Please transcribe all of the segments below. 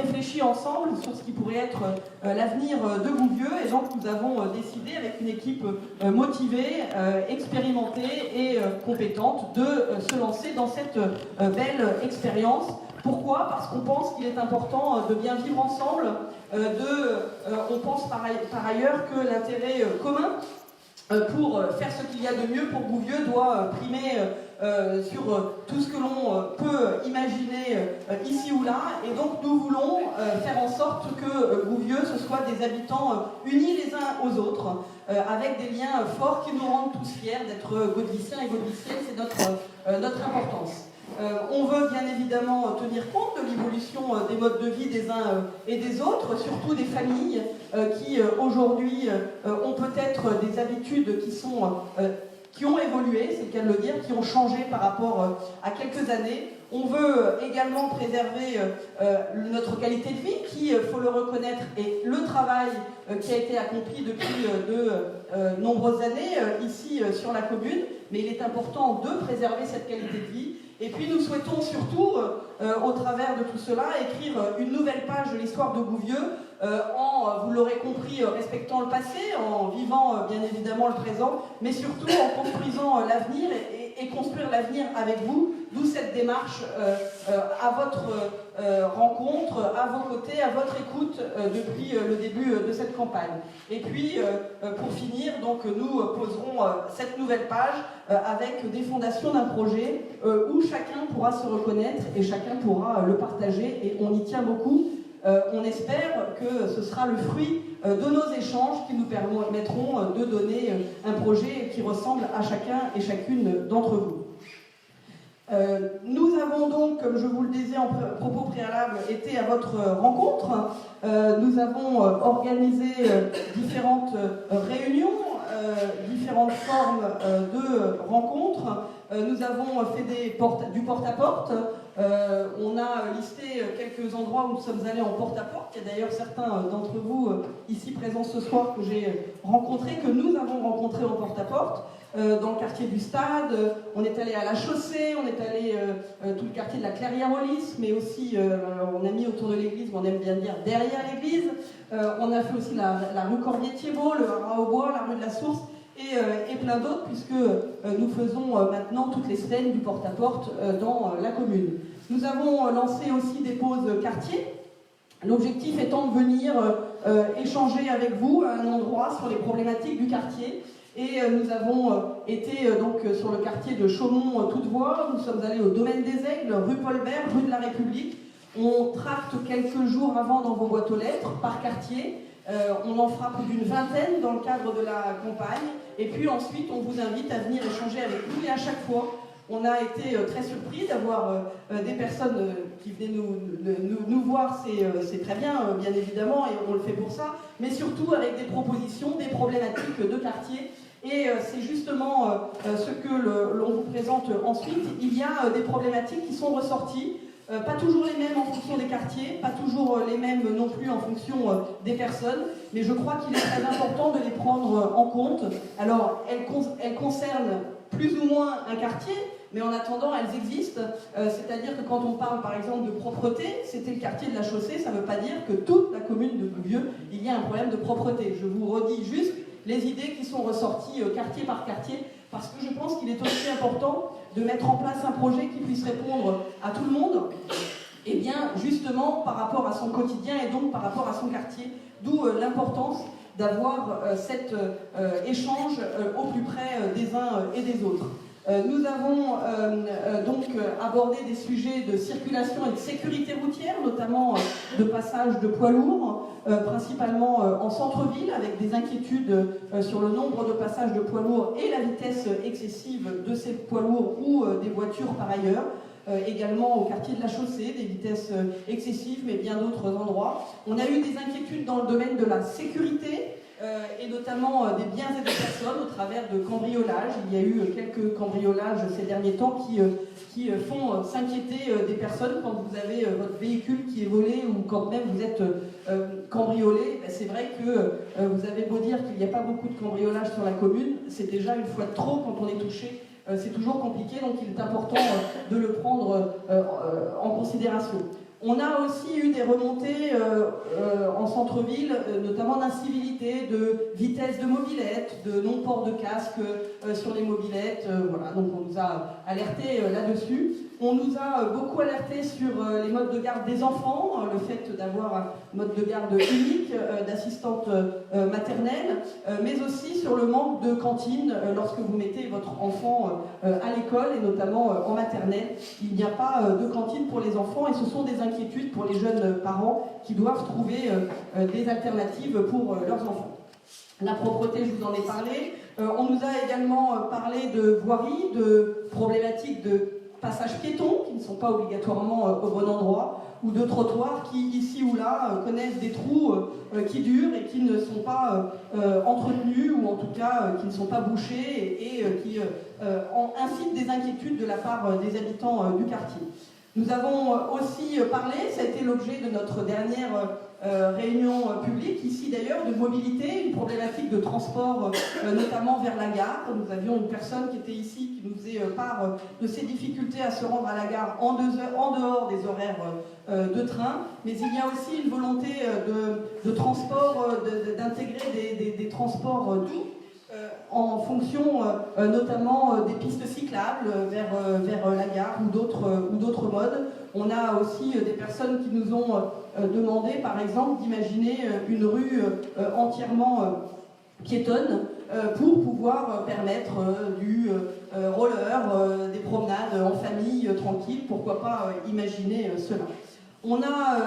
réfléchi ensemble sur ce qui pourrait être l'avenir de Gouvieux, et donc nous avons décidé avec une équipe motivée, expérimentée et compétente de se lancer dans cette belle expérience. Pourquoi? Parce qu'on pense qu'il est important de bien vivre ensemble, on pense par ailleurs que l'intérêt commun pour faire ce qu'il y a de mieux pour Gouvieux doit primer sur tout ce que l'on peut imaginer ici ou là, et donc nous voulons faire en sorte que Gouvieux ce soit des habitants unis les uns aux autres, avec des liens forts qui nous rendent tous fiers d'être Gaudiciens et Gaudiciennes. C'est notre importance. On veut bien évidemment tenir compte de l'évolution des modes de vie des uns et des autres, surtout des familles qui aujourd'hui ont peut-être des habitudes qui ont évolué, c'est le cas de le dire, qui ont changé par rapport à quelques années. On veut également préserver notre qualité de vie qui, il faut le reconnaître, est le travail qui a été accompli depuis de nombreuses années ici sur la commune, mais il est important de préserver cette qualité de vie. Et puis nous souhaitons surtout, au travers de tout cela, écrire une nouvelle page de l'histoire de Gouvieux, vous l'aurez compris, respectant le passé, en vivant bien évidemment le présent, mais surtout en construisant l'avenir et construire l'avenir avec vous, d'où cette démarche à votre rencontre, à vos côtés, à votre écoute depuis le début de cette campagne. Et puis, pour finir, donc, nous poserons cette nouvelle page avec des fondations d'un projet où chacun pourra se reconnaître et chacun pourra le partager, et on y tient beaucoup. On espère que ce sera le fruit de nos échanges qui nous permettront de donner un projet qui ressemble à chacun et chacune d'entre vous. Nous avons donc, comme je vous le disais en propos préalable, été à votre rencontre. Nous avons organisé différentes réunions, différentes formes de rencontres. Nous avons fait du porte-à-porte. On a listé quelques endroits où nous sommes allés en porte-à-porte. Il y a d'ailleurs certains d'entre vous ici présents ce soir que j'ai rencontrés, que nous avons rencontrés en porte-à-porte. Dans le quartier du Stade, on est allé à la Chaussée, on est allé tout le quartier de la Clairière-Olis, mais aussi on a mis autour de l'église, mais on aime bien dire derrière l'église. On a fait aussi la rue Cordier-Thiebaut, le Haras au Bois, la rue de la Source, et plein d'autres, puisque nous faisons maintenant toutes les semaines du porte-à-porte dans la commune. Nous avons lancé aussi des pauses quartier, l'objectif étant de venir échanger avec vous à un endroit sur les problématiques du quartier. Et nous avons été donc sur le quartier de Chaumont-Toutevoix, nous sommes allés au domaine des Aigles, rue Paul-Bert, rue de la République. On tracte quelques jours avant dans vos boîtes aux lettres, par quartier. On en fera plus d'une vingtaine dans le cadre de la campagne. Et puis ensuite, on vous invite à venir échanger avec nous. Et à chaque fois, on a été très surpris d'avoir des personnes qui venaient nous voir. C'est très bien, bien évidemment, et on le fait pour ça. Mais surtout avec des propositions, des problématiques de quartier. Et c'est justement ce que l'on vous présente ensuite. Il y a des problématiques qui sont ressorties, pas toujours les mêmes en fonction des quartiers, pas toujours les mêmes non plus en fonction des personnes, mais je crois qu'il est très important de les prendre en compte. Alors, elles concernent plus ou moins un quartier, mais en attendant, elles existent. C'est-à-dire que quand on parle par exemple de propreté, c'était le quartier de la Chaussée, ça ne veut pas dire que toute la commune de Gouvieux, il y a un problème de propreté. Je vous redis juste les idées qui sont ressorties quartier par quartier, parce que je pense qu'il est aussi important de mettre en place un projet qui puisse répondre à tout le monde, et bien justement par rapport à son quotidien et donc par rapport à son quartier, d'où l'importance d'avoir cet échange au plus près des uns et des autres. Nous avons donc abordé des sujets de circulation et de sécurité routière, notamment de passage de poids lourds, principalement en centre-ville, avec des inquiétudes sur le nombre de passages de poids lourds et la vitesse excessive de ces poids lourds ou des voitures par ailleurs. Également au quartier de la Chaussée, des vitesses excessives, mais bien d'autres endroits. On a eu des inquiétudes dans le domaine de la sécurité, et notamment des biens et des personnes au travers de cambriolages. Il y a eu quelques cambriolages ces derniers temps qui font s'inquiéter des personnes quand vous avez votre véhicule qui est volé ou quand même vous êtes cambriolé. C'est vrai que vous avez beau dire qu'il n'y a pas beaucoup de cambriolages sur la commune, c'est déjà une fois de trop quand on est touché. C'est toujours compliqué, donc il est important de le prendre en considération. On a aussi eu des remontées en centre-ville, notamment d'incivilité, de vitesse de mobilette, de non-port de casque sur les mobilettes. Voilà, donc on nous a alertés là-dessus. On nous a beaucoup alerté sur les modes de garde des enfants, le fait d'avoir un mode de garde unique d'assistante maternelle, mais aussi sur le manque de cantine lorsque vous mettez votre enfant à l'école et notamment en maternelle. Il n'y a pas de cantine pour les enfants et ce sont des inquiétudes pour les jeunes parents qui doivent trouver des alternatives pour leurs enfants. La propreté, je vous en ai parlé. On nous a également parlé de voirie, de problématiques de passages piétons qui ne sont pas obligatoirement au bon endroit, ou de trottoirs qui, ici ou là, connaissent des trous qui durent et qui ne sont pas entretenus, ou en tout cas qui ne sont pas bouchés et qui incitent des inquiétudes de la part des habitants du quartier. Nous avons aussi parlé, ça a été l'objet de notre dernière réunion publique, ici d'ailleurs, de mobilité, une problématique de transport, notamment vers la gare. Nous avions une personne qui était ici, qui nous faisait part de ses difficultés à se rendre à la gare en dehors des horaires de train, mais il y a aussi une volonté de transport, d'intégrer des transports doux, en fonction notamment des pistes cyclables vers la gare ou d'autres modes. On a aussi des personnes qui nous ont demandé, par exemple, d'imaginer une rue entièrement piétonne pour pouvoir permettre du roller, des promenades en famille tranquille. Pourquoi pas imaginer cela. On a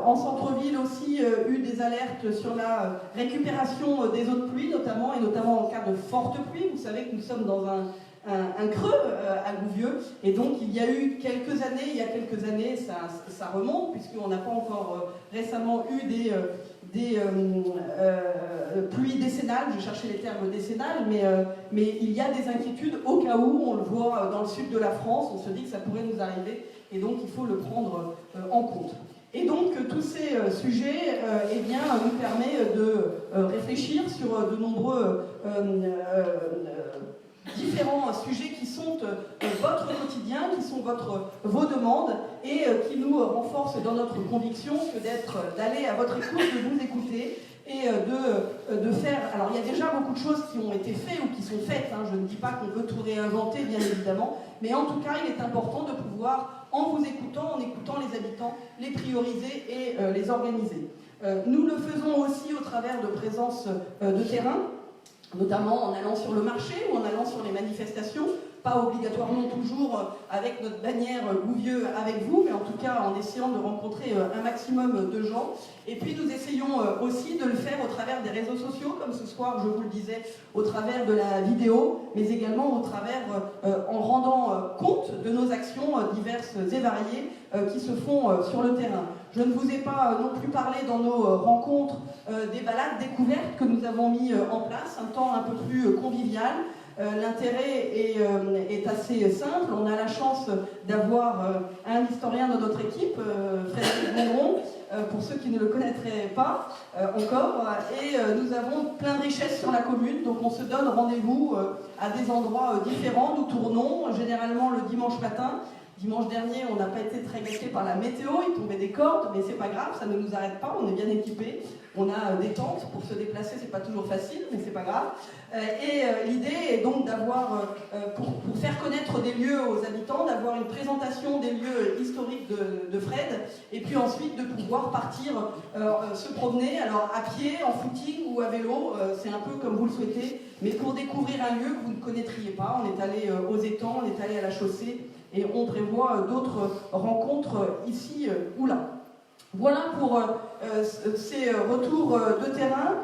en centre-ville aussi eu des alertes sur la récupération des eaux de pluie, notamment en cas de forte pluie. Vous savez que nous sommes dans un creux à Gouvieux, et donc il y a quelques années, ça remonte, puisqu'on n'a pas encore récemment eu des pluies décennales, je cherchais les termes décennales, mais il y a des inquiétudes au cas où, on le voit dans le sud de la France, on se dit que ça pourrait nous arriver, et donc il faut le prendre en compte. Et donc tous ces sujets nous permettent de réfléchir sur de nombreux différents sujets qui sont votre quotidien, qui sont vos demandes et qui nous renforcent dans notre conviction que d'aller à votre écoute, de vous écouter et de faire... Alors il y a déjà beaucoup de choses qui ont été faites ou qui sont faites, hein. Je ne dis pas qu'on veut tout réinventer, bien évidemment, mais en tout cas il est important de pouvoir, en vous écoutant, en écoutant les habitants, les prioriser et les organiser. Nous le faisons aussi au travers de présence de terrain, notamment en allant sur le marché ou en allant sur les manifestations, pas obligatoirement toujours avec notre bannière Gouvieux avec vous, mais en tout cas en essayant de rencontrer un maximum de gens. Et puis nous essayons aussi de le faire au travers des réseaux sociaux, comme ce soir je vous le disais, au travers de la vidéo, mais également au travers, en rendant compte de nos actions diverses et variées qui se font sur le terrain. Je ne vous ai pas non plus parlé dans nos rencontres des balades découvertes que nous avons mis en place, un temps un peu plus convivial. L'intérêt est assez simple. On a la chance d'avoir un historien dans notre équipe, Frédéric Bondron, pour ceux qui ne le connaîtraient pas encore. Et nous avons plein de richesses sur la commune, donc on se donne rendez-vous à des endroits différents. Nous tournons généralement le dimanche matin. Dimanche dernier, on n'a pas été très gâtés par la météo, il tombait des cordes, mais c'est pas grave, ça ne nous arrête pas, on est bien équipés. On a des tentes pour se déplacer, c'est pas toujours facile, mais c'est pas grave. L'idée est donc d'avoir, pour faire connaître des lieux aux habitants, d'avoir une présentation des lieux historiques de Fred, et puis ensuite de pouvoir partir se promener, alors à pied, en footing ou à vélo, c'est un peu comme vous le souhaitez, mais pour découvrir un lieu que vous ne connaîtriez pas. On est allé aux étangs, on est allé à la chaussée, et on prévoit d'autres rencontres ici ou là. Voilà pour ces retours de terrain.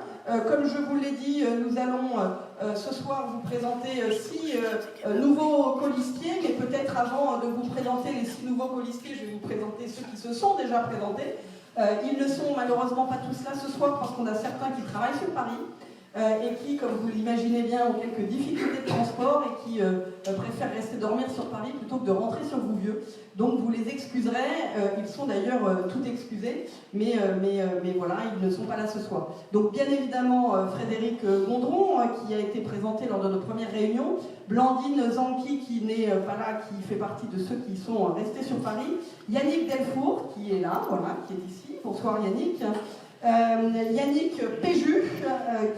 Comme je vous l'ai dit, nous allons ce soir vous présenter 6 nouveaux colistiers, mais peut-être avant de vous présenter les 6 nouveaux colistiers, je vais vous présenter ceux qui se sont déjà présentés. Ils ne sont malheureusement pas tous là ce soir parce qu'on a certains qui travaillent sur Paris. et qui, comme vous l'imaginez bien, ont quelques difficultés de transport et qui préfèrent rester dormir sur Paris plutôt que de rentrer sur Rouvieux. Donc vous les excuserez, ils sont d'ailleurs tout excusés, mais voilà, ils ne sont pas là ce soir. Donc bien évidemment, Frédéric Gondron, qui a été présenté lors de notre première réunion, Blandine Zanqui, qui n'est pas là, qui fait partie de ceux qui sont restés sur Paris, Yannick Delfour, qui est là, voilà, qui est ici. Bonsoir Yannick. Yannick Péju,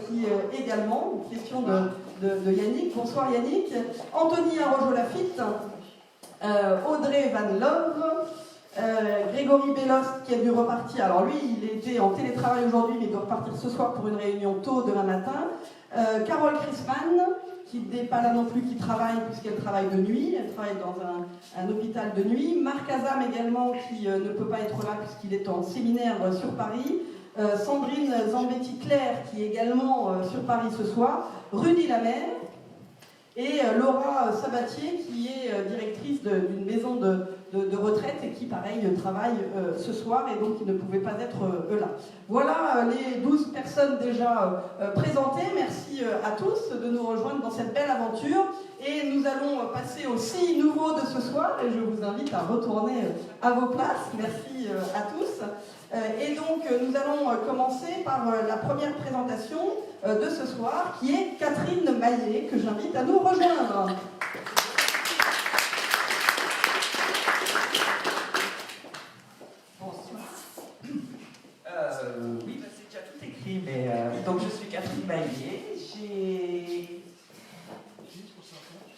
qui également, une question de Yannick. Bonsoir Yannick. Anthony Arrojo-Lafitte, Audrey Van Love, Grégory Bellost qui a dû repartir. Alors lui, il était en télétravail aujourd'hui, mais il doit repartir ce soir pour une réunion tôt demain matin. Carole Chrisman, qui n'est pas là non plus, qui travaille puisqu'elle travaille de nuit. Elle travaille dans un hôpital de nuit. Marc Azam également, qui ne peut pas être là puisqu'il est en séminaire sur Paris. Sandrine Zambetti-Claire, qui est également sur Paris ce soir. Rudy Lamère. Et Laura Sabatier, qui est directrice d'une maison de retraite et qui, pareil, travaille ce soir et donc il ne pouvait pas être là. Voilà les 12 personnes déjà présentées. Merci à tous de nous rejoindre dans cette belle aventure. Et nous allons passer aux 6 nouveaux de ce soir et je vous invite à retourner à vos places. Merci à tous. Et donc, nous allons commencer par la première présentation de ce soir, qui est Catherine Maillet, que j'invite à nous rejoindre. Bonsoir. Oui, c'est déjà tout écrit, mais donc je suis Catherine Maillet, j'ai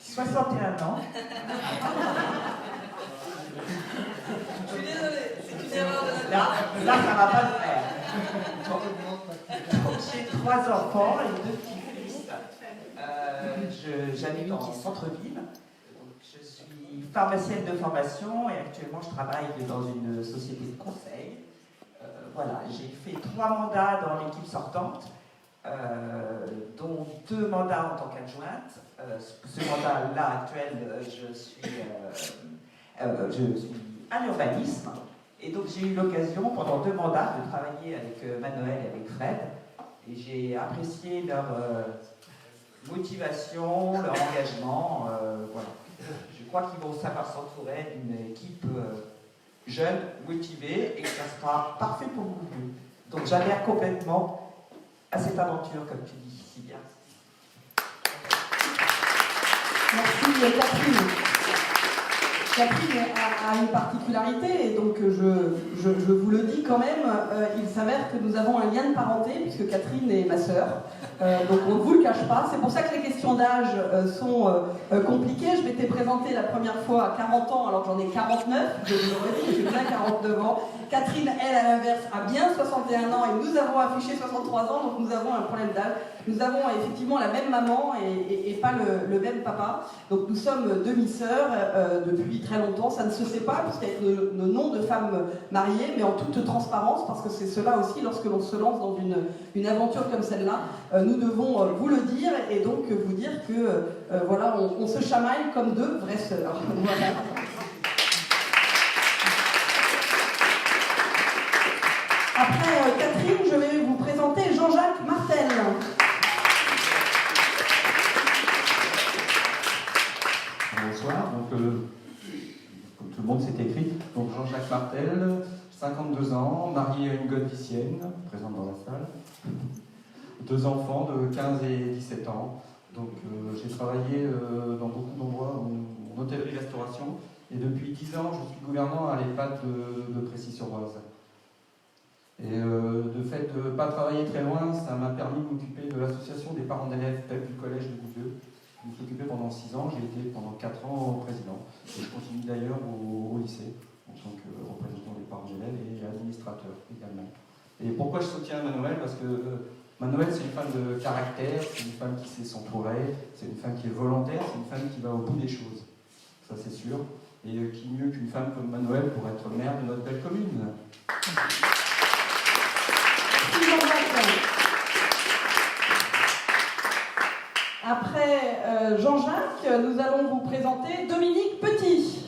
61 ans. Je suis désolée, c'est une erreur de Là, ça va pas le faire. Donc, j'ai 3 enfants et 2 petits-fils. J'habite en centre-ville. Donc, je suis pharmacienne de formation et actuellement je travaille dans une société de conseil. Voilà, j'ai fait 3 mandats dans l'équipe sortante, dont 2 mandats en tant qu'adjointe. Ce mandat-là actuel, je suis à l'urbanisme. Et donc j'ai eu l'occasion pendant 2 mandats de travailler avec Manuel et avec Fred. Et j'ai apprécié leur motivation, leur engagement. Voilà. Je crois qu'ils vont savoir s'entourer d'une équipe jeune, motivée, et que ça sera parfait pour vous. Donc j'adhère complètement à cette aventure, comme tu dis si bien. Merci Catherine. Catherine a une particularité, et donc je vous le dis quand même, il s'avère que nous avons un lien de parenté, puisque Catherine est ma sœur, donc on ne vous le cache pas. C'est pour ça que les questions d'âge sont compliquées. Je m'étais présentée la première fois à 40 ans, alors que j'en ai 49, je vous le redis, j'ai bien 49 ans. Catherine, elle, à l'inverse, a bien 61 ans, et nous avons affiché 63 ans, donc nous avons un problème d'âge. Nous avons effectivement la même maman et pas le même papa. Donc nous sommes demi-sœurs depuis très longtemps. Ça ne se sait pas, puisqu'avec nos noms de femmes mariées, mais en toute transparence, parce que c'est cela aussi, lorsque l'on se lance dans une aventure comme celle-là, nous devons vous le dire, et donc vous dire que voilà, on se chamaille comme 2 vraies sœurs. Voilà. Après Catherine, je vais vous présenter Jean-Jacques Martel. Bonsoir, donc comme tout le monde s'est écrit, donc Jean-Jacques Martel, 52 ans, marié à une godvicienne, présente dans la salle, 2 enfants de 15 et 17 ans. Donc j'ai travaillé dans beaucoup d'endroits en hôtellerie-restauration, et depuis 10 ans je suis gouvernant à l'EHPAD de Précy-sur-Oise. Et de fait de ne pas travailler très loin, ça m'a permis de m'occuper de l'association des parents d'élèves du collège de Rouvieux. Je me suis occupé pendant 6 ans, j'ai été pendant 4 ans président. Et je continue d'ailleurs au lycée, en tant que représentant des parents d'élèves et administrateur également. Et pourquoi je soutiens Manuel? Parce que Manuel, c'est une femme de caractère, c'est une femme qui sait s'entourer, c'est une femme qui est volontaire, c'est une femme qui va au bout des choses. Ça c'est sûr. Et qui mieux qu'une femme comme Manuel pour être maire de notre belle commune? Après Jean-Jacques, nous allons vous présenter Dominique Petit.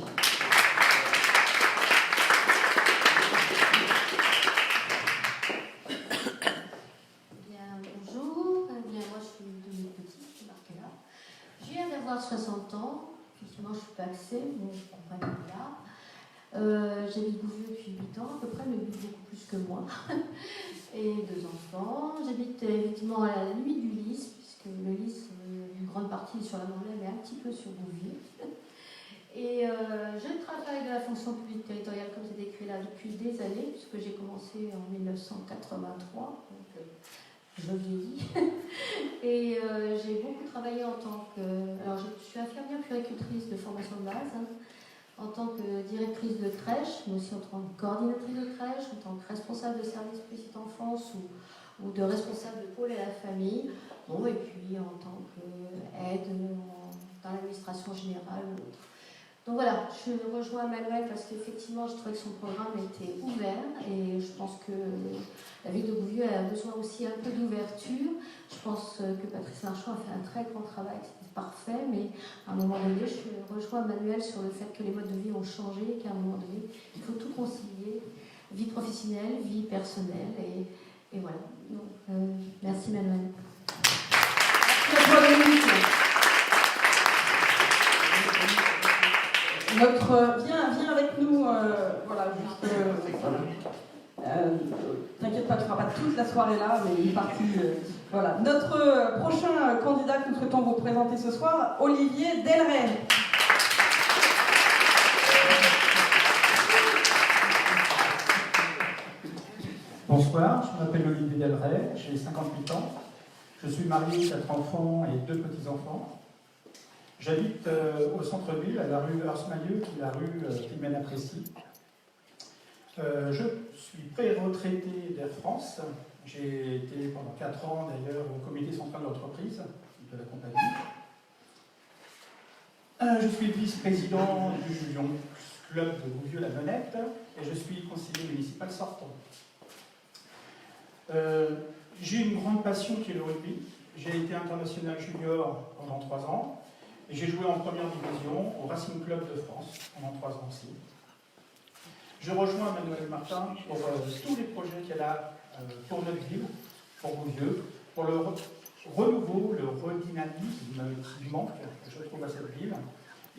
Bien, bonjour, bien, que moi, et 2 enfants. J'habite effectivement à la limite du Lys, puisque le Lys, une grande partie sur la Morlaix, mais un petit peu sur Bouvier. Et je travaille dans la fonction publique territoriale, comme c'est écrit là, depuis des années, puisque j'ai commencé en 1983, donc je vieillis. Et j'ai beaucoup travaillé en tant que... Alors, je suis infirmière puéricultrice de formation de base, hein, en tant que directrice de crèche, mais aussi en tant que coordinatrice de crèche, en tant que responsable de service petite enfance ou de responsable de pôle à la famille, bon, et puis en tant qu'aide dans l'administration générale ou autre. Donc voilà, je rejoins Manuel parce qu'effectivement, je trouvais que son programme était ouvert et je pense que la ville de Bouvieux a besoin aussi un peu d'ouverture. Je pense que Patrice Marchand a fait un très grand travail, c'était parfait, mais à un moment donné, je rejoins Manuel sur le fait que les modes de vie ont changé et qu'à un moment donné, il faut tout concilier, vie professionnelle, vie personnelle et voilà. Donc, merci Manuel. Viens avec nous, voilà, juste, t'inquiète pas, tu ne feras pas toute la soirée là, mais une partie, voilà. Notre prochain candidat que nous souhaitons vous présenter ce soir, Olivier Delray. Bonsoir, je m'appelle Olivier Delray, j'ai 58 ans. Je suis marié, 4 enfants et 2 petits-enfants. J'habite au centre-ville, à la rue Hersmailleux, qui est la rue qui mène à Précy. Je suis pré-retraité d'Air France. J'ai été pendant 4 ans d'ailleurs au comité central de l'entreprise de la compagnie. Je suis vice-président du Julion Club de Bouvieux-la-Nonette et je suis conseiller municipal sortant. J'ai une grande passion qui est le rugby. J'ai été international junior pendant 3 ans. Et j'ai joué en première division au Racing Club de France pendant 3 ans aussi. Je rejoins Manuel Martin pour tous les projets qu'elle a pour notre ville, pour Bouvieux, pour le renouveau, le redynamisme qui manque, je trouve, à cette ville.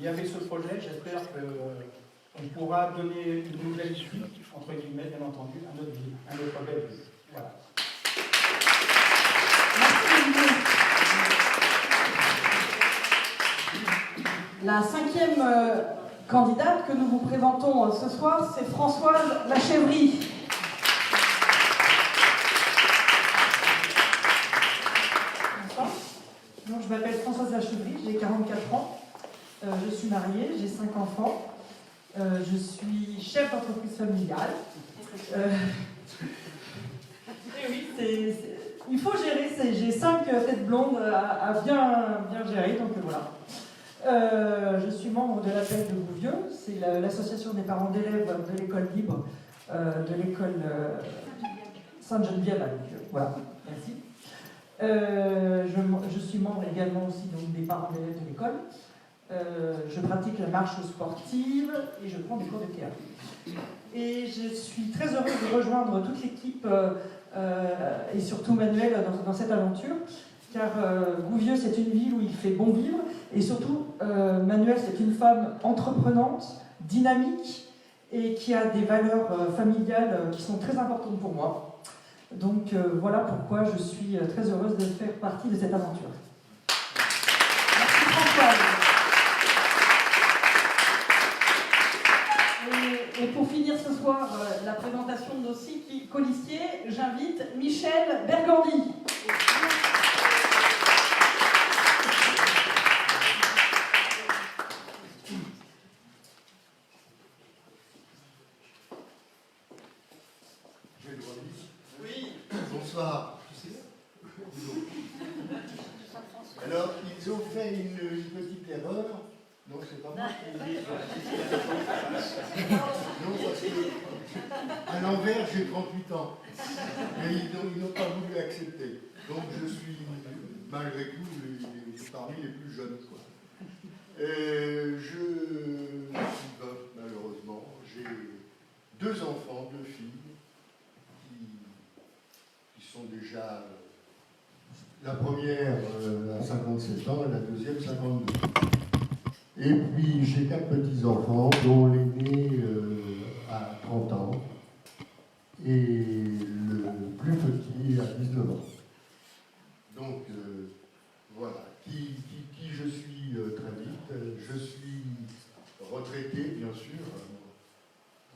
Et avec ce projet, j'espère qu'on pourra donner une nouvelle vie, entre guillemets, bien entendu, à notre ville, à notre belle ville. Voilà. La 5e candidate que nous vous présentons ce soir, c'est Françoise Lachèvrie. Bonsoir. Donc, je m'appelle Françoise Lachèvrie, j'ai 44 ans. Je suis mariée, j'ai 5 enfants. Je suis chef d'entreprise familiale. Et oui, il faut gérer. J'ai 5 têtes blondes à bien gérer, donc voilà. Je suis membre de l'APEC de Bouvieux, c'est l'association des parents d'élèves de l'école libre, de l'école Sainte-Geneviève à Bouvieux. Voilà, merci. Je suis membre également aussi donc, des parents d'élèves de l'école. Je pratique la marche sportive et je prends des cours de théâtre. Et je suis très heureuse de rejoindre toute l'équipe et surtout Manuel dans cette aventure. Car Bouvieux, c'est une ville où il fait bon vivre, et surtout, Manuel, c'est une femme entreprenante, dynamique, et qui a des valeurs familiales qui sont très importantes pour moi. Donc voilà pourquoi je suis très heureuse de faire partie de cette aventure. Merci Françoise. Et pour finir ce soir la présentation de nos 6 colistiers, j'invite Michel Bergandi. Bonsoir. Alors, ils ont fait une petite erreur. Non, c'est pas moi qui l'ai dit. Non, parce que à l'envers, j'ai 38 ans. Mais ils n'ont pas voulu accepter. Donc, je suis, malgré tout, parmi les plus jeunes. Quoi. Je suis veuf, malheureusement. J'ai 2 enfants, 2 filles. Sont déjà la première à 57 ans et la deuxième 52. Et puis j'ai 4 petits-enfants, dont l'aîné à 30 ans. et le plus petit a 19 ans. Donc, voilà. Qui je suis très vite. Je suis retraité, bien sûr.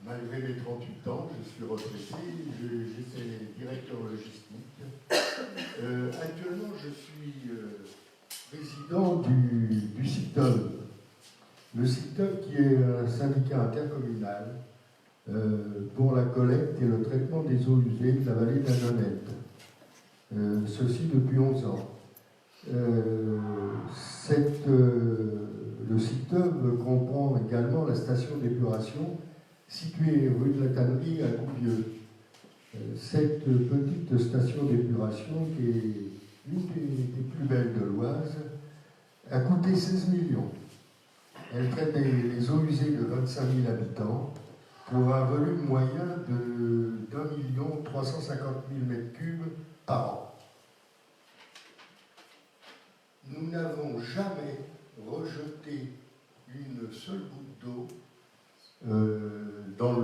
Malgré mes 38 ans, je suis retraité. J'étais directeur logistique. Actuellement, je suis président du SICTOM. Le SICTOM qui est un syndicat intercommunal pour la collecte et le traitement des eaux usées de la vallée de la Nonette. Ceci depuis 11 ans. Le SICTOM comprend également la station d'épuration située rue de la Tannerie à Gouvieux. Cette petite station d'épuration, qui est l'une des plus belles de l'Oise, a coûté 16 millions. Elle traite les eaux usées de 25 000 habitants pour un volume moyen de 1 350 000 m3 par an. Nous n'avons jamais rejeté une seule goutte d'eau dans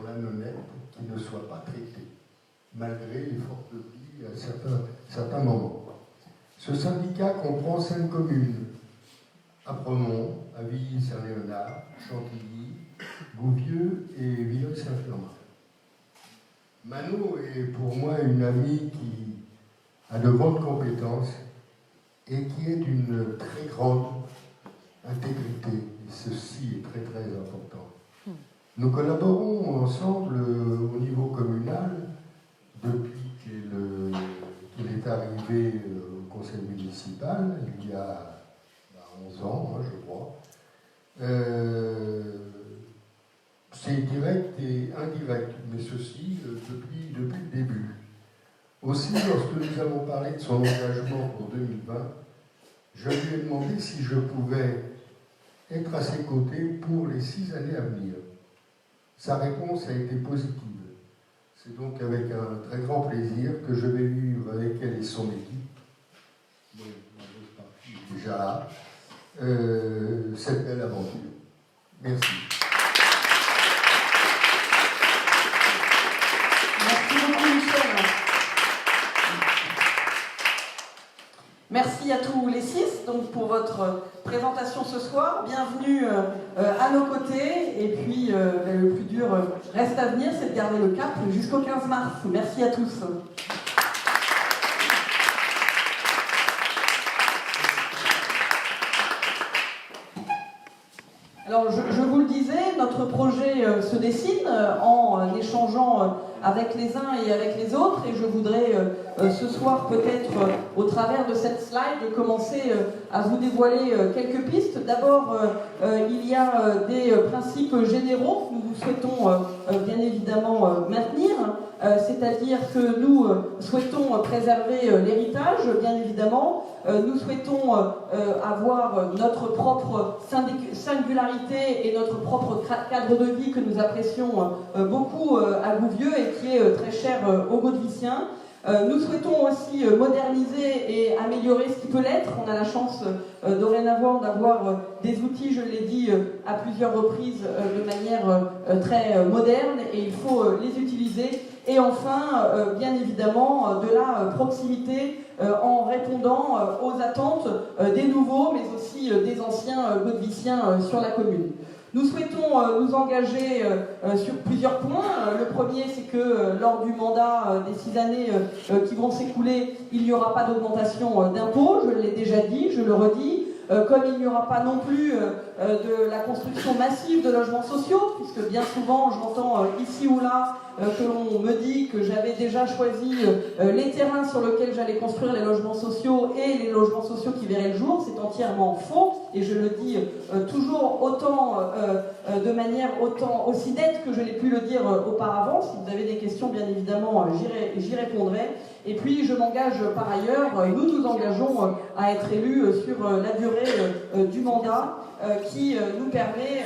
la Nonette qui ne soit pas traitée, malgré les fortes pluies à certains moments. Ce syndicat comprend 5 communes: Apremont, Avilly-Saint-Léonard, Chantilly, Gouvieux et Villers-Saint-Firmin. Mano est pour moi une amie qui a de grandes compétences et qui est d'une très grande intégrité. Et ceci est très très important. Nous collaborons ensemble au niveau communal depuis qu'il est arrivé au conseil municipal, il y a 11 ans, je crois. C'est direct et indirect, mais ceci depuis le début. Aussi, lorsque nous avons parlé de son engagement pour 2020, je lui ai demandé si je pouvais être à ses côtés pour les 6 années à venir. Sa réponse a été positive. C'est donc avec un très grand plaisir que je vais vivre avec elle et son équipe, donc la grosse partie est déjà là, cette belle aventure. Merci. Merci beaucoup, Michel. Merci à tous les 6 donc, pour votre présentation ce soir. Bienvenue à nos côtés. Et puis, le plus dur reste à venir, c'est de garder le cap jusqu'au 15 mars. Merci à tous. Alors, je vous le disais, notre projet se dessine en échangeant avec les uns et avec les autres, et je voudrais ce soir peut-être au travers de cette slide commencer à vous dévoiler quelques pistes. D'abord, il y a des principes généraux que nous souhaitons bien évidemment maintenir, c'est-à-dire que nous souhaitons préserver l'héritage, bien évidemment. Nous souhaitons avoir notre propre singularité et notre propre cadre de vie que nous apprécions beaucoup à Gouvieux et qui est très cher aux Gaudeviciens. Nous souhaitons aussi moderniser et améliorer ce qui peut l'être. On a la chance dorénavant d'avoir des outils, je l'ai dit à plusieurs reprises, de manière très moderne, et il faut les utiliser. Et enfin, bien évidemment, de la proximité en répondant aux attentes des nouveaux, mais aussi des anciens gaudeviciens sur la commune. Nous souhaitons nous engager sur plusieurs points. Le premier, c'est que lors du mandat des 6 années qui vont s'écouler, il n'y aura pas d'augmentation d'impôts, je l'ai déjà dit, je le redis. Comme il n'y aura pas non plus de la construction massive de logements sociaux, puisque bien souvent j'entends ici ou là que l'on me dit que j'avais déjà choisi les terrains sur lesquels j'allais construire les logements sociaux et les logements sociaux qui verraient le jour. C'est entièrement faux, et je le dis toujours autant de manière aussi nette que je l'ai pu le dire auparavant. Si vous avez des questions, bien évidemment, j'y répondrai. Et puis je m'engage par ailleurs, nous nous engageons à être élus sur la durée du mandat qui nous permet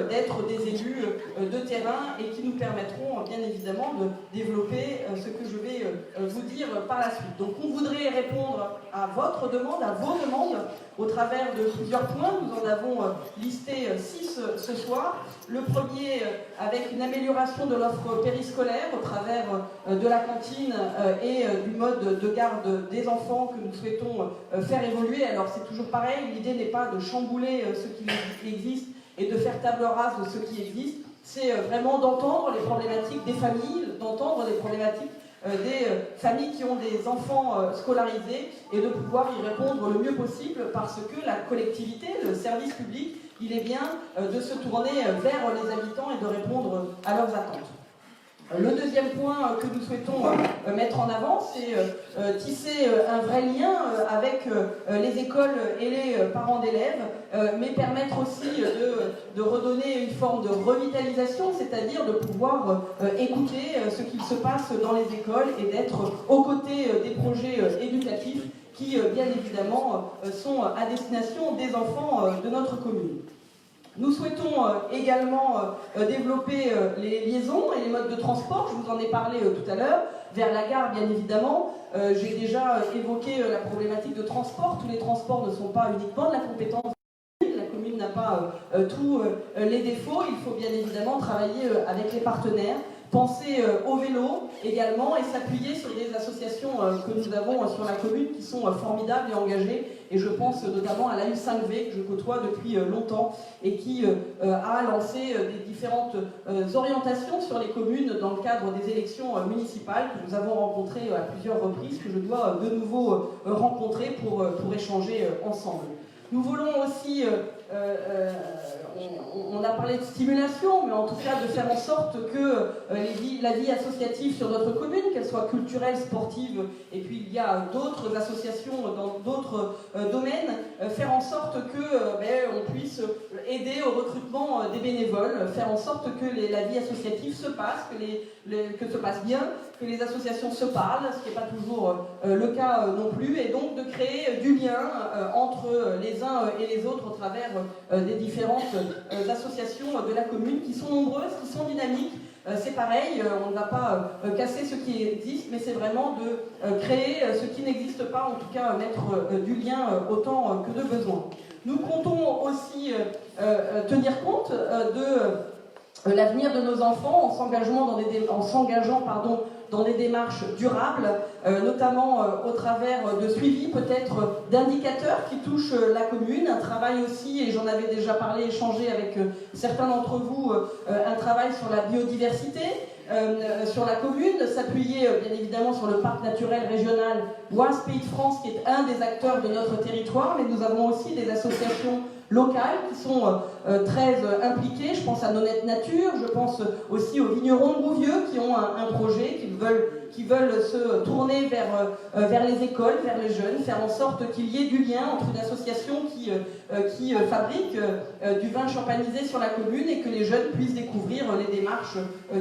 d'être des élus de terrain et qui nous permettront bien évidemment de développer ce que je vais vous dire par la suite. Donc on voudrait répondre à votre demande, à vos demandes, au travers de plusieurs points. Nous en avons listé 6 ce soir. Le premier avec une amélioration de l'offre périscolaire au travers de la cantine et du mode de garde des enfants que nous souhaitons faire évoluer. Alors c'est toujours pareil, l'idée n'est pas de chambouler ce qui existe et de faire table rase de ce qui existe. C'est vraiment d'entendre les problématiques des familles, d'entendre les problématiques des familles qui ont des enfants scolarisés et de pouvoir y répondre le mieux possible parce que la collectivité, le service public, il est bien de se tourner vers les habitants et de répondre à leurs attentes. Le deuxième point que nous souhaitons mettre en avant, c'est tisser un vrai lien avec les écoles et les parents d'élèves, mais permettre aussi de redonner une forme de revitalisation, c'est-à-dire de pouvoir écouter ce qu'il se passe dans les écoles et d'être aux côtés des projets éducatifs qui, bien évidemment, sont à destination des enfants de notre commune. Nous souhaitons également développer les liaisons et les modes de transport, je vous en ai parlé tout à l'heure, vers la gare bien évidemment. J'ai déjà évoqué la problématique de transport. Tous les transports ne sont pas uniquement de la compétence de la commune n'a pas tous les défauts. Il faut bien évidemment travailler avec les partenaires, penser au vélo également et s'appuyer sur des associations que nous avons sur la commune qui sont formidables et engagées. Et je pense notamment à la U5V que je côtoie depuis longtemps et qui a lancé des différentes orientations sur les communes dans le cadre des élections municipales que nous avons rencontrées à plusieurs reprises, que je dois de nouveau rencontrer pour échanger ensemble. Nous voulons aussi, on a parlé de stimulation, mais en tout cas de faire en sorte que la vie associative sur notre commune, qu'elle soit culturelle, sportive, et puis il y a d'autres associations dans d'autres domaines, faire en sorte que on puisse aider au recrutement des bénévoles, faire en sorte que la vie associative se passe, que se passe bien, que les associations se parlent, ce qui n'est pas toujours le cas non plus, et donc de créer du lien entre les uns et les autres au travers des différentes associations de la commune qui sont nombreuses, qui sont dynamiques. C'est pareil, on ne va pas casser ce qui existe, mais c'est vraiment de créer ce qui n'existe pas, en tout cas mettre du lien autant que de besoin. Nous comptons aussi tenir compte de l'avenir de nos enfants en s'engageant dans des démarches durables, notamment au travers de suivi peut-être d'indicateurs qui touchent la commune, un travail aussi, et j'en avais déjà parlé, échangé avec certains d'entre vous, un travail sur la biodiversité, sur la commune, s'appuyer bien évidemment sur le parc naturel régional Oise Pays de France qui est un des acteurs de notre territoire, mais nous avons aussi des associations locales qui sont très impliquées. Je pense à Nonette Nature, je pense aussi aux vignerons de Rouvieux qui ont un projet, qui veulent se tourner vers les écoles, vers les jeunes, faire en sorte qu'il y ait du lien entre une association qui fabrique du vin champagnisé sur la commune et que les jeunes puissent découvrir les démarches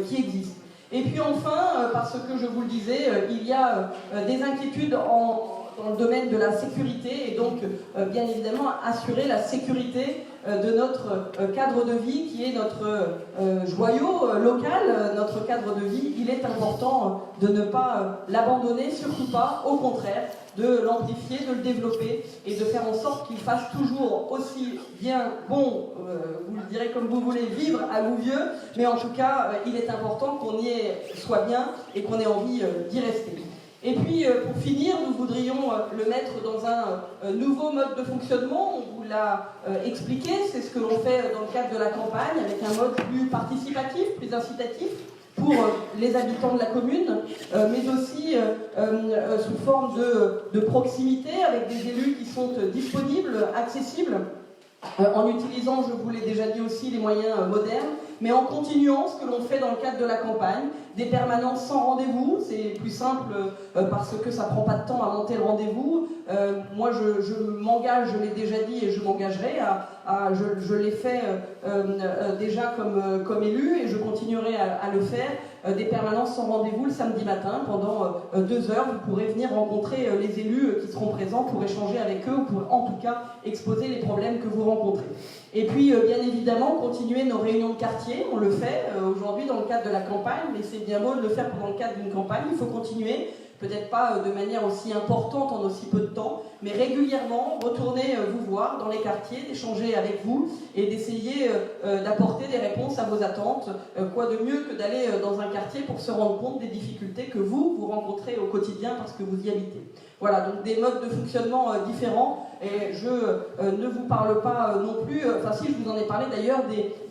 qui existent. Et puis enfin, parce que je vous le disais, il y a des inquiétudes dans le domaine de la sécurité et donc bien évidemment assurer la sécurité de notre cadre de vie qui est notre joyau local, notre cadre de vie. Il est important de ne pas l'abandonner, surtout pas, au contraire, de l'amplifier, de le développer et de faire en sorte qu'il fasse toujours aussi bien bon, vous le direz comme vous voulez, vivre à Louvieux, mais en tout cas, il est important qu'on y soit bien et qu'on ait envie d'y rester. Et puis, pour finir, nous voudrions le mettre dans un nouveau mode de fonctionnement. On vous l'a expliqué, c'est ce que l'on fait dans le cadre de la campagne, avec un mode plus participatif, plus incitatif pour les habitants de la commune, mais aussi sous forme de proximité, avec des élus qui sont disponibles, accessibles, en utilisant, je vous l'ai déjà dit aussi, les moyens modernes, mais en continuant ce que l'on fait dans le cadre de la campagne, des permanences sans rendez-vous, c'est plus simple parce que ça prend pas de temps à monter le rendez-vous. Moi je m'engage, je l'ai déjà dit et je m'engagerai je l'ai fait déjà comme élu et je continuerai à le faire. Des permanences sans rendez-vous le samedi matin pendant 2 heures. Vous pourrez venir rencontrer les élus qui seront présents pour échanger avec eux ou pour en tout cas exposer les problèmes que vous rencontrez. Et puis bien évidemment continuer nos réunions de quartier. On le fait aujourd'hui dans le cadre de la campagne, mais c'est bien beau de le faire pendant le cadre d'une campagne. Il faut continuer. Peut-être pas de manière aussi importante en aussi peu de temps, mais régulièrement retourner vous voir dans les quartiers, d'échanger avec vous et d'essayer d'apporter des réponses à vos attentes. Quoi de mieux que d'aller dans un quartier pour se rendre compte des difficultés que vous rencontrez au quotidien parce que vous y habitez. Voilà, donc des modes de fonctionnement différents. Et je ne vous parle pas non plus, enfin si, je vous en ai parlé d'ailleurs,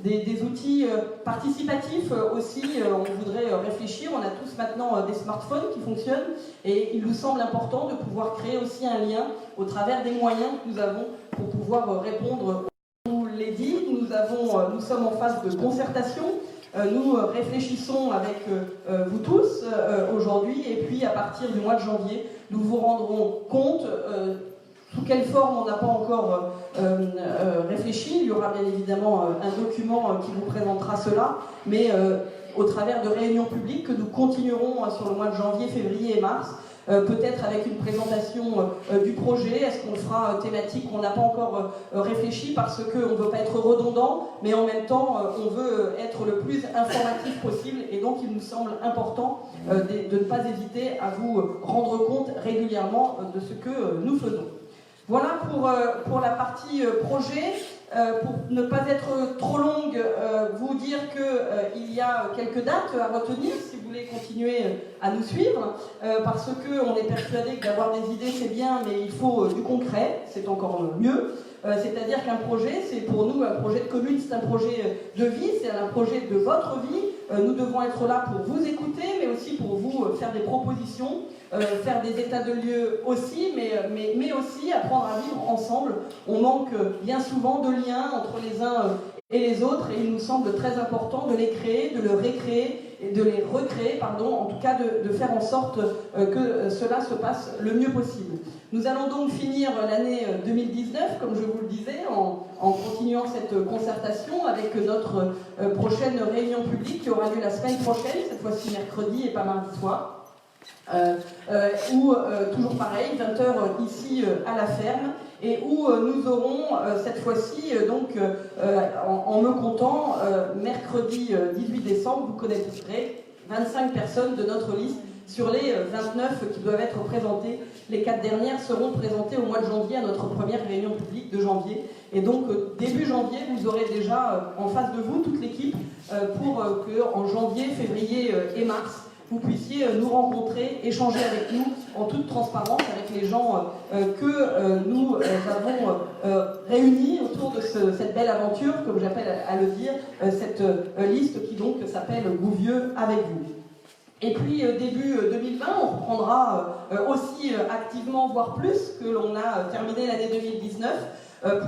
des outils participatifs aussi. On voudrait réfléchir, on a tous maintenant des smartphones qui fonctionnent et il nous semble important de pouvoir créer aussi un lien au travers des moyens que nous avons pour pouvoir répondre. Je vous l'ai dit, nous sommes en phase de concertation. Nous réfléchissons avec vous tous aujourd'hui et puis à partir du mois de janvier, nous vous rendrons compte sous quelle forme on n'a pas encore réfléchi. Il y aura bien évidemment un document qui vous présentera cela, mais au travers de réunions publiques que nous continuerons sur le mois de janvier, février et mars, peut-être avec une présentation du projet. Est-ce qu'on le fera thématique? On n'a pas encore réfléchi parce qu'on ne veut pas être redondant, mais en même temps, on veut être le plus informatif possible et donc il nous semble important de ne pas hésiter à vous rendre compte régulièrement de ce que nous faisons. Voilà pour la partie projet. Pour ne pas être trop longue, vous dire qu'il y a quelques dates à retenir si vous voulez continuer à nous suivre, parce qu'on est persuadé que d'avoir des idées c'est bien, mais il faut du concret, c'est encore mieux. C'est-à-dire qu'un projet, c'est pour nous un projet de commune, c'est un projet de vie, c'est un projet de votre vie. Nous devons être là pour vous écouter, mais aussi pour vous faire des propositions, faire des états de lieux aussi, mais aussi apprendre à vivre ensemble. On manque bien souvent de liens entre les uns et les autres, et il nous semble très important de les créer, de les récréer, et de les recréer, en tout cas de faire en sorte que cela se passe le mieux possible. Nous allons donc finir l'année 2019, comme je vous le disais, en continuant cette concertation avec notre prochaine réunion publique qui aura lieu la semaine prochaine, cette fois-ci mercredi et pas mardi soir, où, toujours pareil, 20h ici à la ferme, et où nous aurons cette fois-ci, en me comptant, mercredi 18 décembre, vous connaîtrez 25 personnes de notre liste sur les 29 qui doivent être présentées. Les 4 dernières seront présentées au mois de janvier à notre première réunion publique de janvier. Et donc, début janvier, vous aurez déjà en face de vous toute l'équipe pour qu'en janvier, février et mars, vous puissiez nous rencontrer, échanger avec nous en toute transparence avec les gens que nous avons réunis autour de cette belle aventure, comme j'appelle à le dire, cette liste qui donc s'appelle Gouvieux avec vous. Et puis début 2020, on reprendra aussi activement, voire plus, que l'on a terminé l'année 2019,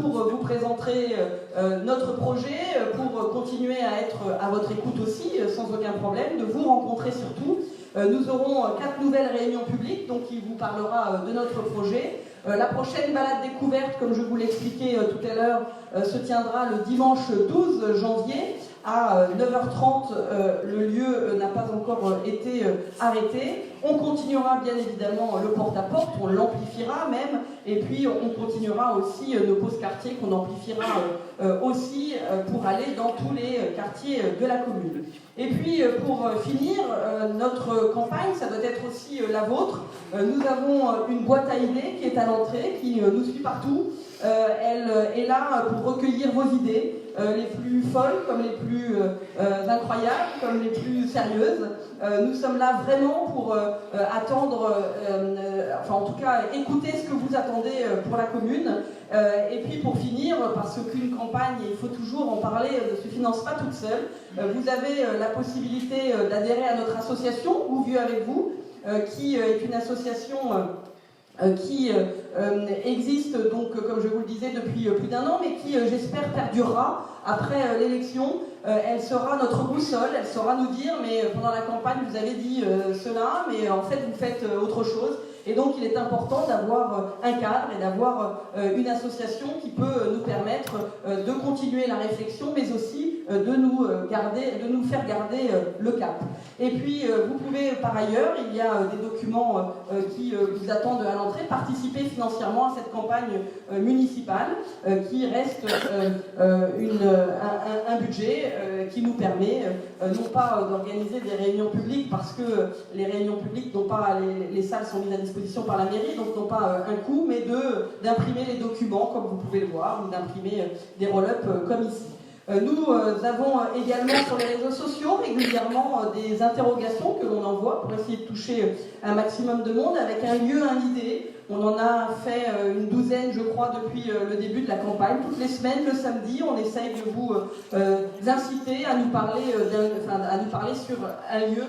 pour vous présenter notre projet, pour continuer à être à votre écoute aussi, sans aucun problème, de vous rencontrer surtout. Nous aurons 4 nouvelles réunions publiques, donc qui vous parlera de notre projet. La prochaine balade découverte, comme je vous l'expliquais tout à l'heure, se tiendra le dimanche 12 janvier à 9h30. Le lieu n'a pas encore été arrêté. On continuera bien évidemment le porte-à-porte, on l'amplifiera même, et puis on continuera aussi nos pauses quartiers qu'on amplifiera aussi pour aller dans tous les quartiers de la commune. Et puis pour finir, notre campagne, ça doit être aussi la vôtre. Nous avons une boîte à idées qui est à l'entrée, qui nous suit partout. Elle est là pour recueillir vos idées, les plus folles comme les plus incroyables, comme les plus sérieuses. Nous sommes là vraiment pour attendre, enfin en tout cas écouter ce que vous attendez pour la commune. Et puis pour finir, parce qu'une campagne, il faut toujours en parler, ne se finance pas toute seule. Vous avez la possibilité d'adhérer à notre association, Gouvieux avec vous, qui est une association qui existe donc, comme je vous le disais, depuis plus d'1 an, mais qui, j'espère, perdurera après l'élection, elle sera notre boussole, elle saura nous dire mais pendant la campagne vous avez dit cela, mais en fait vous faites autre chose. Et donc il est important d'avoir un cadre et d'avoir une association qui peut nous permettre de continuer la réflexion, mais aussi de nous faire garder le cap. Et puis vous pouvez par ailleurs, il y a des documents qui vous attendent à l'entrée, participer financièrement à cette campagne municipale qui reste un budget qui nous permet non pas d'organiser des réunions publiques parce que les réunions publiques n'ont pas, les salles sont mises à disposition par la mairie, donc n'ont pas un coût, mais d'imprimer les documents comme vous pouvez le voir, ou d'imprimer des roll-up comme ici. Nous avons également sur les réseaux sociaux régulièrement des interrogations que l'on envoie pour essayer de toucher un maximum de monde avec un lieu, une idée. On en a fait une douzaine, je crois, depuis le début de la campagne. Toutes les semaines, le samedi, on essaye de vous inciter à nous parler, sur un lieu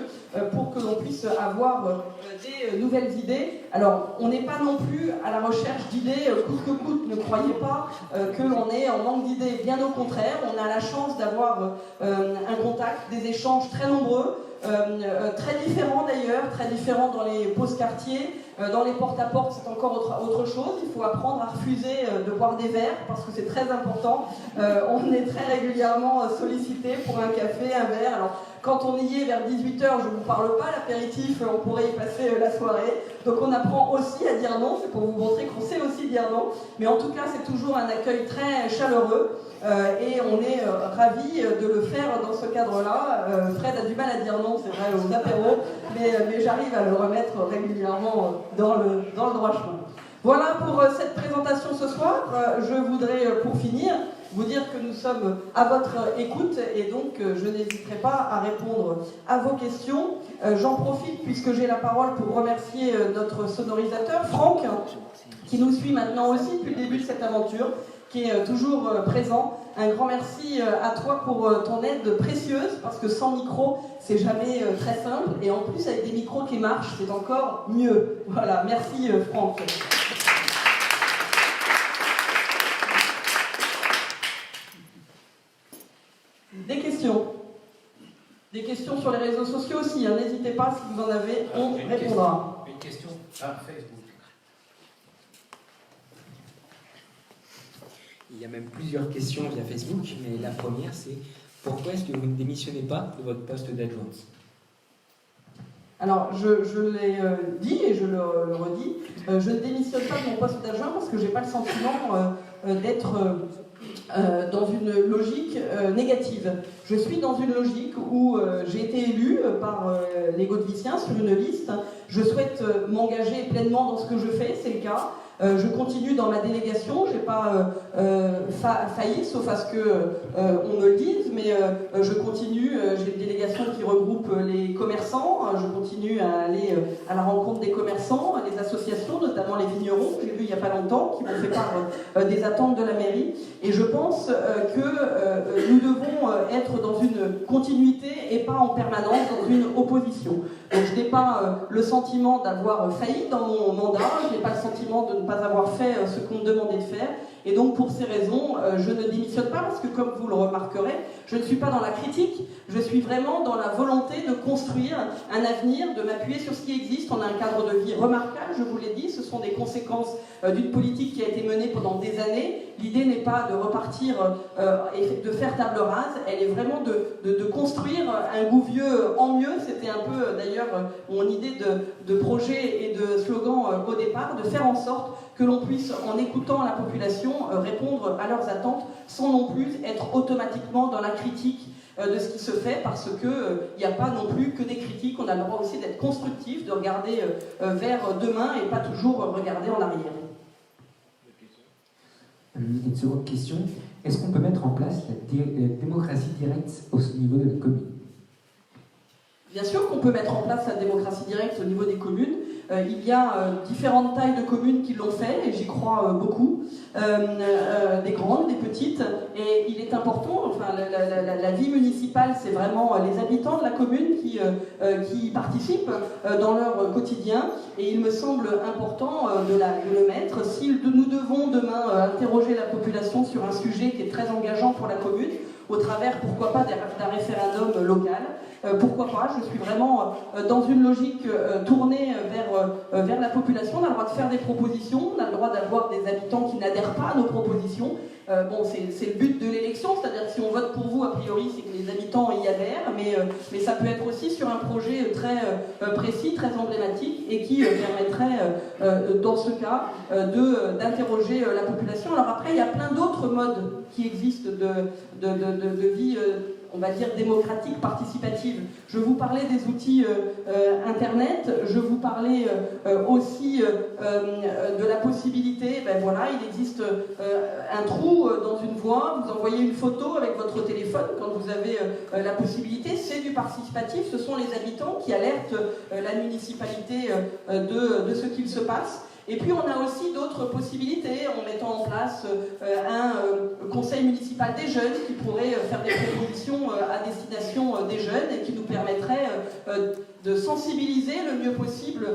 pour que l'on puisse avoir des nouvelles idées. Alors, on n'est pas non plus à la recherche d'idées coûte que coûte. Ne croyez pas que l'on est en manque d'idées. Bien au contraire, on a la chance d'avoir un contact, des échanges très nombreux. Très différents d'ailleurs, très différents dans les pauses quartiers, dans les porte-à-porte c'est encore autre chose, il faut apprendre à refuser de boire des verres parce que c'est très important, on est très régulièrement sollicité pour un café, un verre, alors quand on y est vers 18h, je ne vous parle pas, l'apéritif, on pourrait y passer la soirée, donc on apprend aussi à dire non, c'est pour vous montrer qu'on sait aussi dire non, mais en tout cas c'est toujours un accueil très chaleureux, et on est ravis de le faire dans ce cadre-là. Fred a du mal à dire non, c'est vrai, aux apéros, mais j'arrive à le remettre régulièrement dans le droit chemin. Voilà pour cette présentation ce soir. Je voudrais, pour finir, vous dire que nous sommes à votre écoute et donc je n'hésiterai pas à répondre à vos questions. J'en profite, puisque j'ai la parole, pour remercier notre sonorisateur, Franck, qui nous suit maintenant aussi depuis le début de cette aventure, qui est toujours présent. Un grand merci à toi pour ton aide précieuse, parce que sans micro, c'est jamais très simple, et en plus avec des micros qui marchent, c'est encore mieux. Voilà, merci Franck. Des questions? Des questions sur les réseaux sociaux aussi, hein. N'hésitez pas, si vous en avez, on répondra. Une question à Facebook. Il y a même plusieurs questions via Facebook, mais la première c'est pourquoi est-ce que vous ne démissionnez pas de votre poste d'adjointe? Alors, je l'ai dit et je le redis, je ne démissionne pas de mon poste d'adjoint parce que je n'ai pas le sentiment d'être dans une logique négative. Je suis dans une logique où j'ai été élue par les Gaudeviciens sur une liste. Je souhaite m'engager pleinement dans ce que je fais, c'est le cas. Je continue dans ma délégation, je n'ai pas failli, sauf à ce qu'on me le dise, mais je continue, j'ai une délégation qui regroupe les commerçants, je continue à aller à la rencontre des commerçants, des associations, notamment les vignerons, que j'ai vu il n'y a pas longtemps, qui m'ont fait part des attentes de la mairie, et je pense que nous devons être dans une continuité et pas en permanence dans une opposition. Donc je n'ai pas le sentiment d'avoir failli dans mon mandat, je n'ai pas le sentiment de ne pas avoir fait ce qu'on me demandait de faire, et donc pour ces raisons, je ne démissionne pas, parce que comme vous le remarquerez, je ne suis pas dans la critique, je suis vraiment dans la volonté de construire un avenir, de m'appuyer sur ce qui existe. On a un cadre de vie remarquable, je vous l'ai dit, ce sont des conséquences d'une politique qui a été menée pendant des années. L'idée n'est pas de repartir et de faire table rase, elle est vraiment de construire un Gouvieux en mieux. C'était un peu d'ailleurs mon idée de projet et de slogan au départ, de faire en sorte que l'on puisse, en écoutant la population, répondre à leurs attentes sans non plus être automatiquement dans la critique de ce qui se fait, parce qu'il n'y a pas non plus que des critiques, on a le droit aussi d'être constructif, de regarder vers demain et pas toujours regarder en arrière. Une seconde question, est-ce qu'on peut mettre en place la démocratie directe au niveau de la commune? Bien sûr qu'on peut mettre en place la démocratie directe au niveau des communes. Il y a différentes tailles de communes qui l'ont fait, et j'y crois beaucoup, des grandes, des petites, et il est important, enfin la vie municipale, c'est vraiment les habitants de la commune qui participent dans leur quotidien, et il me semble important de le mettre. Si nous devons demain interroger la population sur un sujet qui est très engageant pour la commune, au travers, pourquoi pas, d'un référendum local. Pourquoi pas, je suis vraiment dans une logique tournée vers la population. On a le droit de faire des propositions, on a le droit d'avoir des habitants qui n'adhèrent pas à nos propositions. Bon, c'est le but de l'élection, c'est-à-dire que si on vote pour vous, a priori, c'est que les habitants y adhèrent, mais ça peut être aussi sur un projet très précis, très emblématique, et qui permettrait, dans ce cas, d'interroger la population. Alors après, il y a plein d'autres modes qui existent de vie, on va dire, démocratique, participative. Je vous parlais des outils Internet, je vous parlais aussi de la possibilité, ben voilà, il existe un trou dans une voie, vous envoyez une photo avec votre téléphone quand vous avez la possibilité, c'est du participatif, ce sont les habitants qui alertent la municipalité de ce qu'il se passe. Et puis on a aussi d'autres possibilités en mettant en place un conseil municipal des jeunes qui pourrait faire des propositions à destination des jeunes et qui nous permettrait de sensibiliser le mieux possible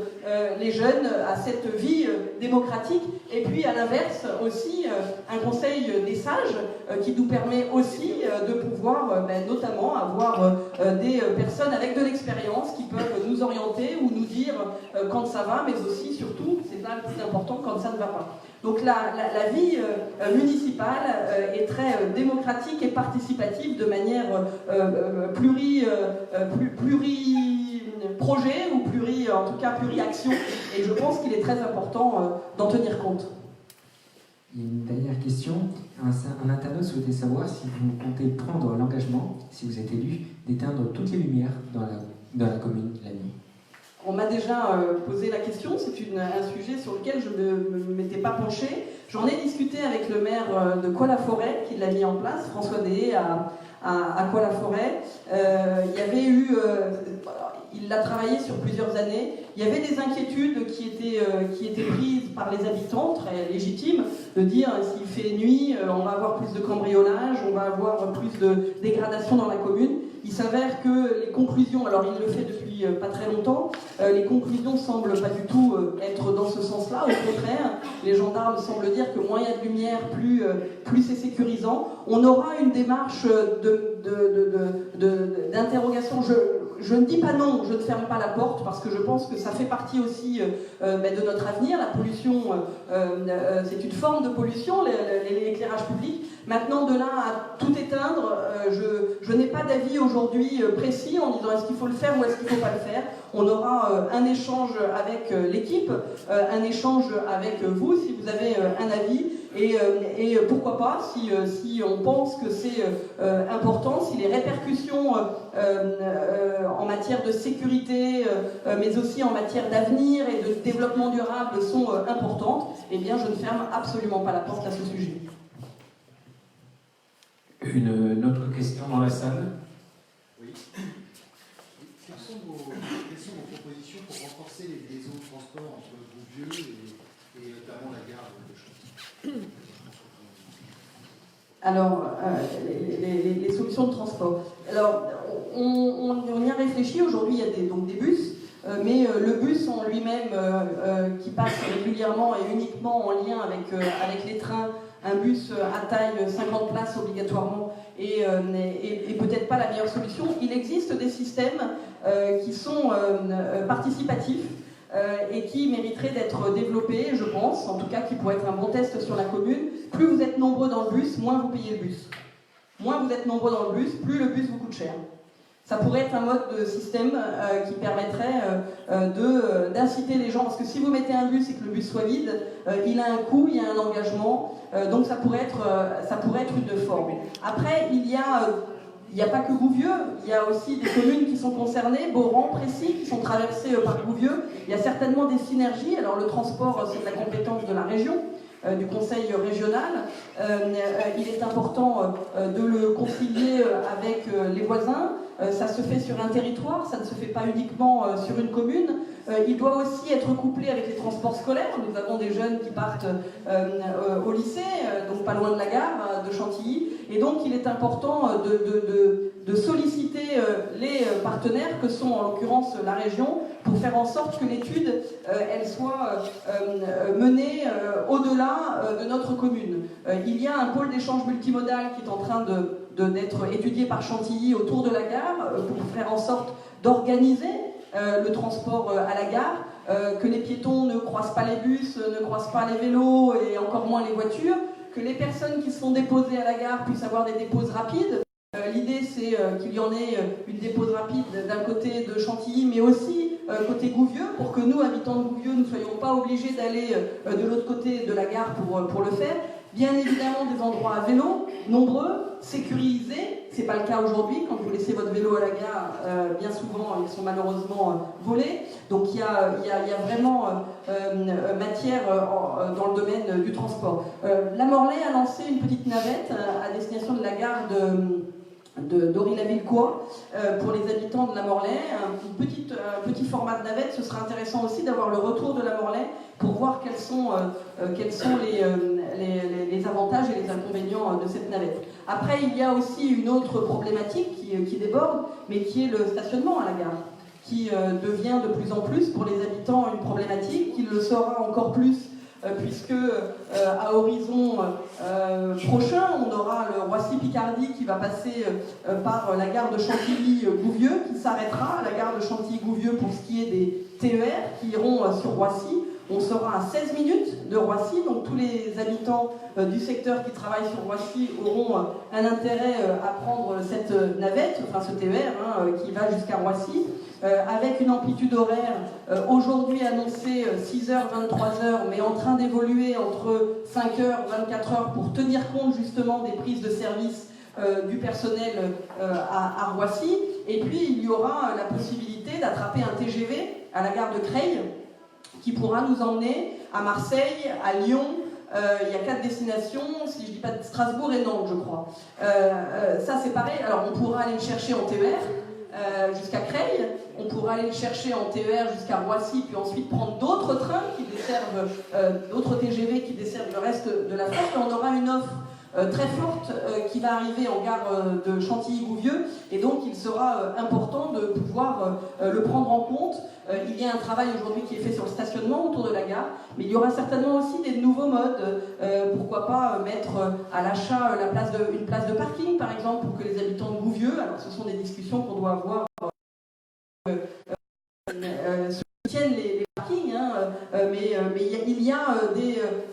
les jeunes à cette vie démocratique. Et puis à l'inverse aussi un conseil des sages qui nous permet aussi de pouvoir notamment avoir des personnes avec de l'expérience qui peuvent nous orienter ou nous dire quand ça va, mais aussi surtout, c'est là le plus important, quand ça ne va pas. Donc la vie municipale est très démocratique et participative de manière pluri-projet ou en tout cas pluri-action. Et je pense qu'il est très important d'en tenir compte. Il y a une dernière question. Un internaute souhaitait savoir si vous comptez prendre l'engagement, si vous êtes élu, d'éteindre toutes les lumières dans la commune la nuit. On m'a déjà posé la question, c'est un sujet sur lequel je ne m'étais pas penchée. J'en ai discuté avec le maire de Colla-Forêt, qui l'a mis en place, François Déhé à Colla-Forêt. Il y avait eu... il l'a travaillé sur plusieurs années. Il y avait des inquiétudes qui étaient prises par les habitants, très légitimes, de dire s'il fait nuit, on va avoir plus de cambriolage, on va avoir plus de dégradation dans la commune. Il s'avère que les conclusions, alors il le fait depuis pas très longtemps, les conclusions semblent pas du tout être dans ce sens-là. Au contraire, les gendarmes semblent dire que moins il y a de lumière, plus c'est sécurisant. On aura une démarche d'interrogation. Je ne dis pas non, je ne ferme pas la porte, parce que je pense que ça fait partie aussi de notre avenir. La pollution, c'est une forme de pollution, l'éclairage public. Maintenant, de là à tout éteindre, je n'ai pas d'avis aujourd'hui précis en disant est-ce qu'il faut le faire ou est-ce qu'il ne faut pas le faire. On aura un échange avec l'équipe, un échange avec vous, si vous avez un avis. Et pourquoi pas, si on pense que c'est important, si les répercussions en matière de sécurité, mais aussi en matière d'avenir et de développement durable sont importantes, eh bien je ne ferme absolument pas la porte à ce sujet. Une autre question dans la salle? Oui. Quelles sont vos propositions pour renforcer les liaisons de transport entre Bouvieux et notamment la gare de Chantilly? Alors, les solutions de transport. Alors, on y a réfléchi. Aujourd'hui, il y a donc des bus, mais le bus en lui-même, qui passe régulièrement et uniquement en lien avec les trains, un bus à taille 50 places obligatoirement, et peut-être pas la meilleure solution. Il existe des systèmes qui sont participatifs, et qui mériterait d'être développé, je pense, en tout cas qui pourrait être un bon test sur la commune. Plus vous êtes nombreux dans le bus, moins vous payez le bus. Moins vous êtes nombreux dans le bus, plus le bus vous coûte cher. Ça pourrait être un mode de système qui permettrait d'inciter les gens, parce que si vous mettez un bus et que le bus soit vide, il a un coût, il y a un engagement, donc ça pourrait être une forme. Après, il n'y a pas que Bouvieux, il y a aussi des communes qui sont concernées, Boran, Précy, qui sont traversées par Bouvieux. Il y a certainement des synergies. Alors le transport, c'est de la compétence de la région, du conseil régional. Il est important de le concilier avec les voisins. Ça se fait sur un territoire, ça ne se fait pas uniquement sur une commune. Il doit aussi être couplé avec les transports scolaires. Nous avons des jeunes qui partent au lycée, donc pas loin de la gare de Chantilly. Et donc il est important de solliciter les partenaires, que sont en l'occurrence la région, pour faire en sorte que l'étude elle soit menée au-delà de notre commune. Il y a un pôle d'échange multimodal qui est en train de d'être étudié par Chantilly autour de la gare pour faire en sorte d'organiser le transport à la gare, que les piétons ne croisent pas les bus, ne croisent pas les vélos et encore moins les voitures, que les personnes qui sont déposées à la gare puissent avoir des déposes rapides. L'idée, c'est qu'il y en ait une dépose rapide d'un côté de Chantilly, mais aussi côté Gouvieux, pour que nous, habitants de Gouvieux, ne soyons pas obligés d'aller de l'autre côté de la gare pour le faire. Bien évidemment, des endroits à vélo, nombreux, sécurisés. C'est pas le cas aujourd'hui. Quand vous laissez votre vélo à la gare, bien souvent, ils sont malheureusement volés. Donc il y a vraiment matière dans le domaine du transport. La Morlaix a lancé une petite navette à destination de la gare d'Ory-la-Ville-Coix pour les habitants de la Morlaix. Un petit format de navette. Ce sera intéressant aussi d'avoir le retour de la Morlaix pour voir quels sont les avantages et les inconvénients de cette navette. Après, il y a aussi une autre problématique qui déborde, mais qui est le stationnement à la gare, qui devient de plus en plus pour les habitants une problématique, qui le sera encore plus puisque à horizon prochain, on aura le Roissy-Picardie qui va passer par la gare de Chantilly-Gouvieux, qui s'arrêtera à la gare de Chantilly-Gouvieux pour ce qui est des TER qui iront sur Roissy. On sera à 16 minutes de Roissy, donc tous les habitants du secteur qui travaillent sur Roissy auront un intérêt à prendre cette navette, enfin ce TER qui va jusqu'à Roissy, avec une amplitude horaire aujourd'hui annoncée 6h, 23h, mais en train d'évoluer entre 5h, 24h pour tenir compte justement des prises de service du personnel à Roissy. Et puis il y aura la possibilité d'attraper un TGV à la gare de Creil, qui pourra nous emmener à Marseille, à Lyon. Il y a 4 destinations, si je ne dis pas de Strasbourg et Nantes, je crois. Ça, c'est pareil. Alors, on pourra aller le chercher en TER jusqu'à Creil. On pourra aller le chercher en TER jusqu'à Roissy, puis ensuite prendre d'autres trains qui desservent, d'autres TGV qui desservent le reste de la France. Et on aura une offre très forte qui va arriver en gare de Chantilly-Gouvieux, et donc il sera important de pouvoir le prendre en compte. Il y a un travail aujourd'hui qui est fait sur le stationnement autour de la gare, mais il y aura certainement aussi des nouveaux modes. Pourquoi pas mettre à l'achat une place de parking, par exemple, pour que les habitants de Gouvieux, alors ce sont des discussions qu'on doit avoir, soutiennent les parkings, mais il y a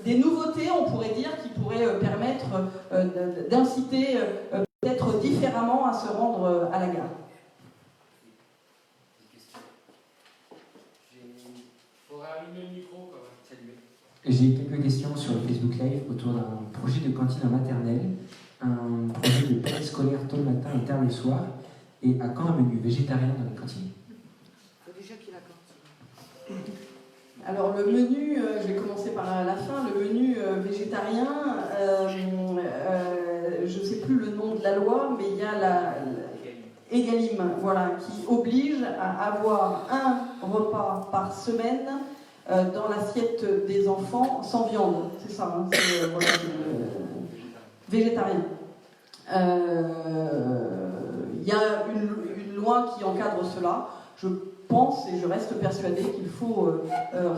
des nouveautés, on pourrait dire, qui pourraient permettre d'inciter peut-être différemment à se rendre à la gare. J'ai quelques questions sur le Facebook Live autour d'un projet de cantine en maternelle, un projet de périscolaire tôt le matin et tard le soir, et à quand un menu végétarien dans la cantine? Alors le menu, je vais commencer par la fin, le menu végétarien, je ne sais plus le nom de la loi, mais il y a la Egalim, voilà, qui oblige à avoir un repas par semaine dans l'assiette des enfants sans viande, c'est ça, c'est voilà, végétarien. Il y a une loi qui encadre cela. Je pense et je reste persuadée qu'il faut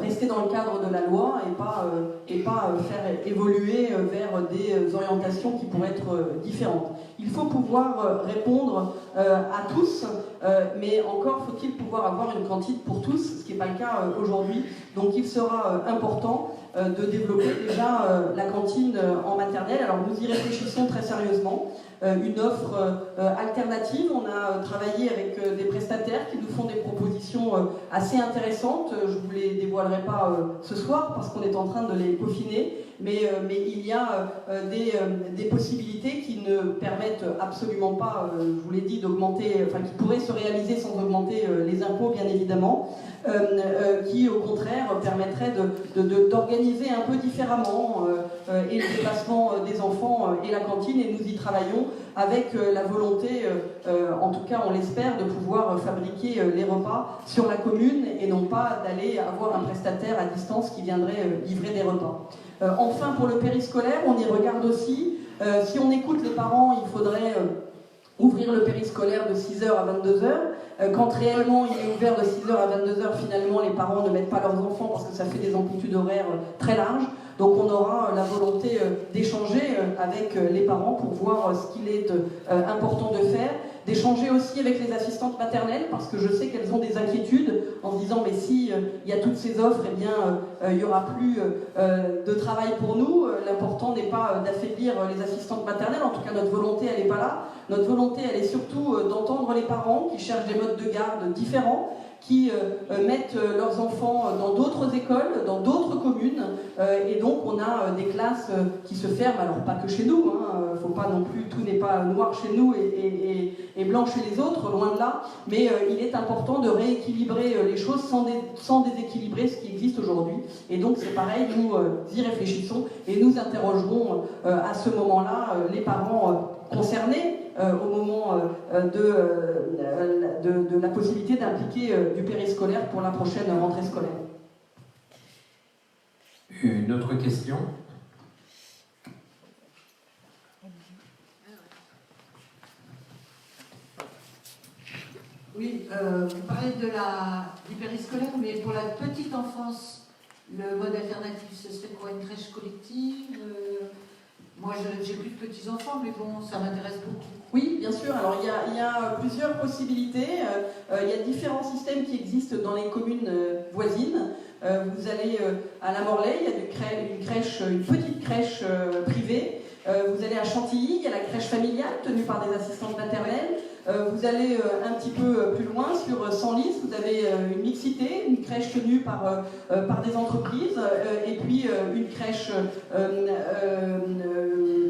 rester dans le cadre de la loi et pas faire évoluer vers des orientations qui pourraient être différentes. Il faut pouvoir répondre à tous, mais encore faut-il pouvoir avoir une cantine pour tous, ce qui n'est pas le cas aujourd'hui. Donc il sera important de développer déjà la cantine en maternelle. Alors nous y réfléchissons très sérieusement. Une offre alternative. On a travaillé avec des prestataires qui nous font des propositions assez intéressantes. Je ne vous les dévoilerai pas ce soir parce qu'on est en train de les peaufiner, mais il y a des possibilités qui ne permettent absolument pas, je vous l'ai dit, d'augmenter, enfin qui pourraient se réaliser sans augmenter les impôts bien évidemment, qui au contraire permettraient d'organiser un peu différemment et le déplacement des enfants et la cantine, et nous y travaillons avec la volonté, en tout cas on l'espère, de pouvoir fabriquer les repas sur la commune et non pas d'aller avoir un prestataire à distance qui viendrait livrer des repas. Enfin, pour le périscolaire, on y regarde aussi. Si on écoute les parents, il faudrait ouvrir le périscolaire de 6h à 22h. Quand réellement il est ouvert de 6h à 22h, finalement les parents ne mettent pas leurs enfants parce que ça fait des amplitudes horaires très larges. Donc on aura la volonté d'échanger avec les parents pour voir ce qu'il est important de faire, d'échanger aussi avec les assistantes maternelles, parce que je sais qu'elles ont des inquiétudes en se disant mais si il y a toutes ces offres, eh bien il n'y aura plus de travail pour nous. L'important n'est pas d'affaiblir les assistantes maternelles, en tout cas notre volonté elle n'est pas là. Notre volonté elle est surtout d'entendre les parents qui cherchent des modes de garde différents, qui mettent leurs enfants dans d'autres écoles, dans d'autres communes, et donc on a des classes qui se ferment, alors pas que chez nous, faut pas non plus, tout n'est pas noir chez nous et blanc chez les autres, loin de là, mais il est important de rééquilibrer les choses sans déséquilibrer ce qui existe aujourd'hui, et donc c'est pareil, nous y réfléchissons et nous interrogerons à ce moment-là les parents concernés au moment de la possibilité d'impliquer du périscolaire pour la prochaine rentrée scolaire. Une autre question? Oui, vous parlez du périscolaire, mais pour la petite enfance, le mode alternatif, ce serait quoi? Une crèche collective? Moi, j'ai plus de petits-enfants, mais bon, ça m'intéresse beaucoup. Oui, bien sûr. Alors, il y a plusieurs possibilités. Il y a différents systèmes qui existent dans les communes voisines. Vous allez à la Morlaix, il y a une petite crèche privée. Vous allez à Chantilly, il y a la crèche familiale tenue par des assistantes maternelles. Vous allez un petit peu plus loin, sur Senlis, vous avez une mixité, une crèche tenue par des entreprises, et puis une crèche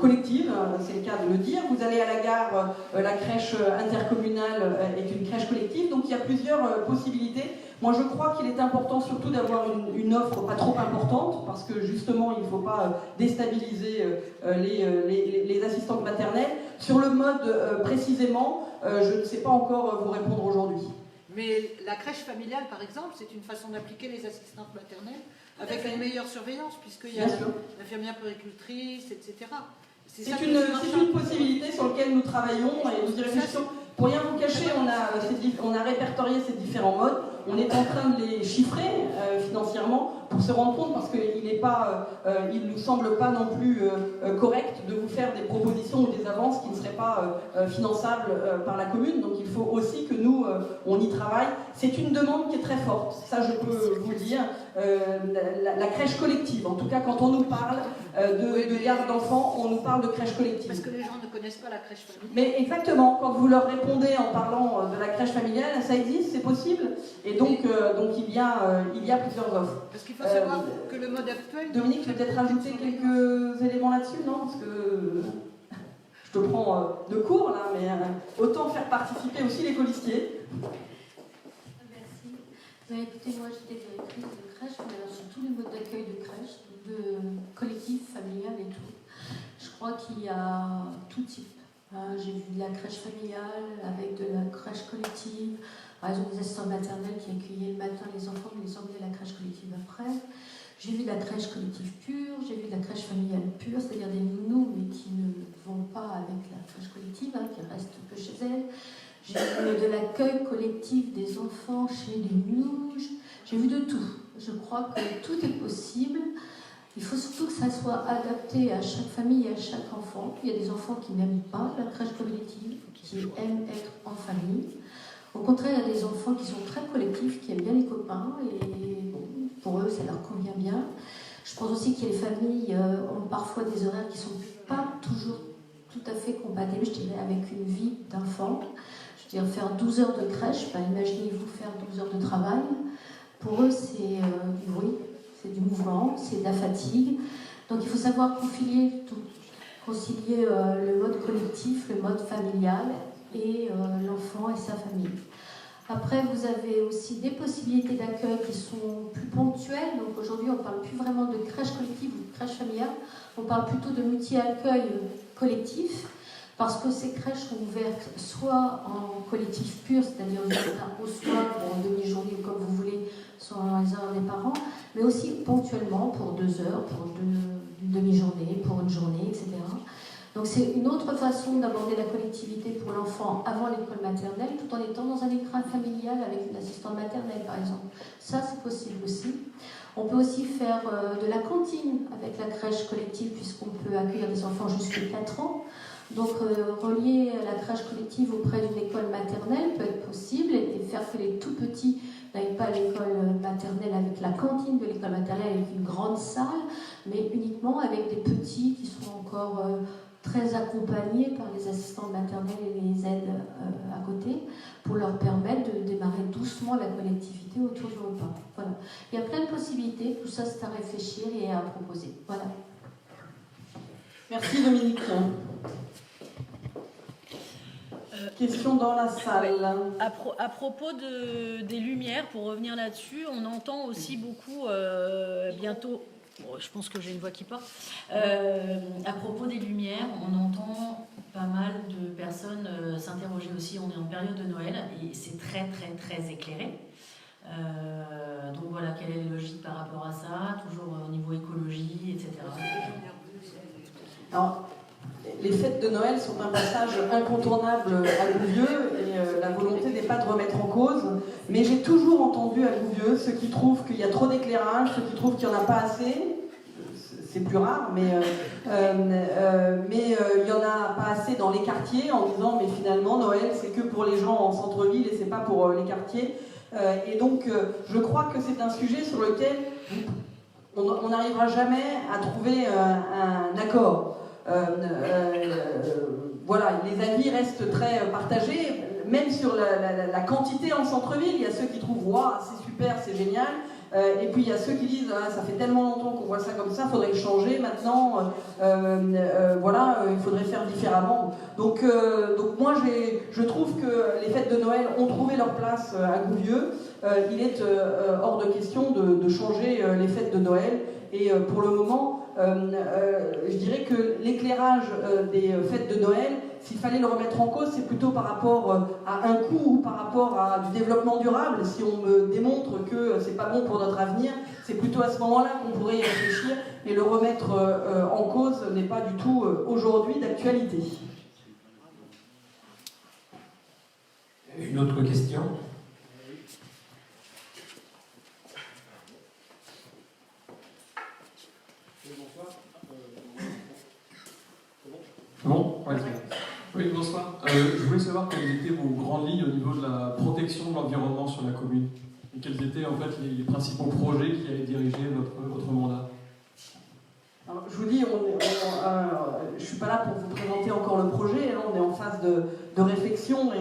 collective, c'est le cas de le dire. Vous allez à la gare, la crèche intercommunale est une crèche collective, donc il y a plusieurs possibilités. Moi je crois qu'il est important surtout d'avoir une offre pas trop importante, parce que justement il ne faut pas déstabiliser les assistantes maternelles. Sur le mode précisément, je ne sais pas encore vous répondre aujourd'hui. Mais la crèche familiale, par exemple, c'est une façon d'appliquer les assistantes maternelles avec une meilleure surveillance, puisqu'il y a l'infirmière puéricultrice, etc. C'est une possibilité sur laquelle nous travaillons et nous y réfléchissons. Pour rien vous cacher, on a répertorié ces différents modes. On est en train de les chiffrer financièrement pour se rendre compte, parce qu'il ne nous semble pas non plus correct de vous faire des propositions ou des avances qui ne seraient pas finançables par la commune. Donc il faut aussi que nous, on y travaille. C'est une demande qui est très forte, ça je peux vous le dire. La crèche collective, en tout cas quand on nous parle de garde d'enfants, on nous parle de crèche collective. Parce que les gens ne connaissent pas la crèche familiale. Mais exactement, quand vous leur répondez en parlant de la crèche familiale, ça existe, c'est possible. Et donc il y a plusieurs offres. Parce qu'il faut savoir que le mode actuel... Dominique, tu veux peut-être rajouter quelques éléments là-dessus, non? Parce que je te prends de court là, mais autant faire participer aussi les colistiers. Merci. Écoutez, moi j'étais directrice de crèche, mais alors sur tous les modes d'accueil de crèche, de collectif, familial et tout. Je crois qu'il y a tout type. J'ai vu de la crèche familiale avec de la crèche collective. Par exemple, des assistantes maternelles qui accueillaient le matin les enfants, qui les emmenaient à la crèche collective après. J'ai vu de la crèche collective pure, j'ai vu de la crèche familiale pure, c'est-à-dire des nounous, mais qui ne vont pas avec la crèche collective, qui restent que chez elles. J'ai vu de l'accueil collectif des enfants chez les nounous. J'ai vu de tout. Je crois que tout est possible. Il faut surtout que ça soit adapté à chaque famille et à chaque enfant. Il y a des enfants qui n'aiment pas la crèche collective, qui aiment être en famille. Au contraire, il y a des enfants qui sont très collectifs, qui aiment bien les copains, et bon, pour eux, ça leur convient bien. Je pense aussi que les familles ont parfois des horaires qui ne sont pas toujours tout à fait compatibles, je dirais, avec une vie d'enfant. Je veux dire, faire 12 heures de crèche, imaginez-vous faire 12 heures de travail. Pour eux, c'est du bruit, c'est du mouvement, c'est de la fatigue. Donc il faut savoir concilier tout. Concilier le mode collectif, le mode familial et l'enfant et sa famille. Après, vous avez aussi des possibilités d'accueil qui sont plus ponctuelles. Donc aujourd'hui, on ne parle plus vraiment de crèche collective ou de crèche familiale. On parle plutôt de multi-accueil collectif, parce que ces crèches sont ouvertes soit en collectif pur, c'est-à-dire du matin au soir, pour une demi-journée ou comme vous voulez, soit dans les heures des parents, mais aussi ponctuellement pour 2 heures, pour une demi-journée, pour une journée, etc. Donc c'est une autre façon d'aborder la collectivité pour l'enfant avant l'école maternelle, tout en étant dans un écrin familial avec une assistante maternelle, par exemple. Ça, c'est possible aussi. On peut aussi faire de la cantine avec la crèche collective, puisqu'on peut accueillir des enfants jusqu'à 4 ans. Donc relier la crèche collective auprès d'une école maternelle peut être possible, et faire que les tout petits n'aillent pas à l'école maternelle avec la cantine de l'école maternelle, avec une grande salle, mais uniquement avec des petits qui sont encore très accompagnés par les assistants maternels et les aides à côté, pour leur permettre de démarrer doucement la collectivité autour du repas. Voilà. Il y a plein de possibilités, tout ça c'est à réfléchir et à proposer. Voilà. Merci Dominique. Question dans la salle. À propos des lumières, pour revenir là-dessus, on entend aussi beaucoup bientôt. Bon, je pense que j'ai une voix qui porte. À propos des lumières, on entend pas mal de personnes s'interroger aussi. On est en période de Noël et c'est très très très éclairé. Donc voilà, quelle est la logique par rapport à ça, toujours au niveau écologie, etc. Alors, les fêtes de Noël sont un passage incontournable à Gouvieux et la volonté n'est pas de remettre en cause, mais j'ai toujours entendu à Gouvieux ceux qui trouvent qu'il y a trop d'éclairage, ceux qui trouvent qu'il n'y en a pas assez. C'est plus rare, mais il n'y en a pas assez dans les quartiers, en disant mais finalement Noël c'est que pour les gens en centre-ville et c'est pas pour les quartiers. Et donc je crois que c'est un sujet sur lequel on n'arrivera jamais à trouver un accord. Voilà, les avis restent très partagés, même sur la quantité en centre-ville. Il y a ceux qui trouvent waouh, c'est super, c'est génial. Et puis il y a ceux qui disent ah, ça fait tellement longtemps qu'on voit ça comme ça, il faudrait le changer maintenant, voilà, il faudrait faire différemment. Donc moi je trouve que les fêtes de Noël ont trouvé leur place à Gouvieux. Il est hors de question de changer les fêtes de Noël. Et pour le moment, je dirais que l'éclairage des fêtes de Noël, s'il fallait le remettre en cause, c'est plutôt par rapport à un coût ou par rapport à du développement durable. Si on me démontre que c'est pas bon pour notre avenir, c'est plutôt à ce moment-là qu'on pourrait y réfléchir. Mais le remettre en cause n'est pas du tout aujourd'hui d'actualité. Une autre question ? Bon, ouais. Oui, bonsoir. Je voulais savoir quelles étaient vos grandes lignes au niveau de la protection de l'environnement sur la commune et quels étaient en fait les principaux projets qui allaient diriger votre mandat. Alors, je vous dis, je ne suis pas là pour vous présenter encore le projet, là on est en phase de réflexion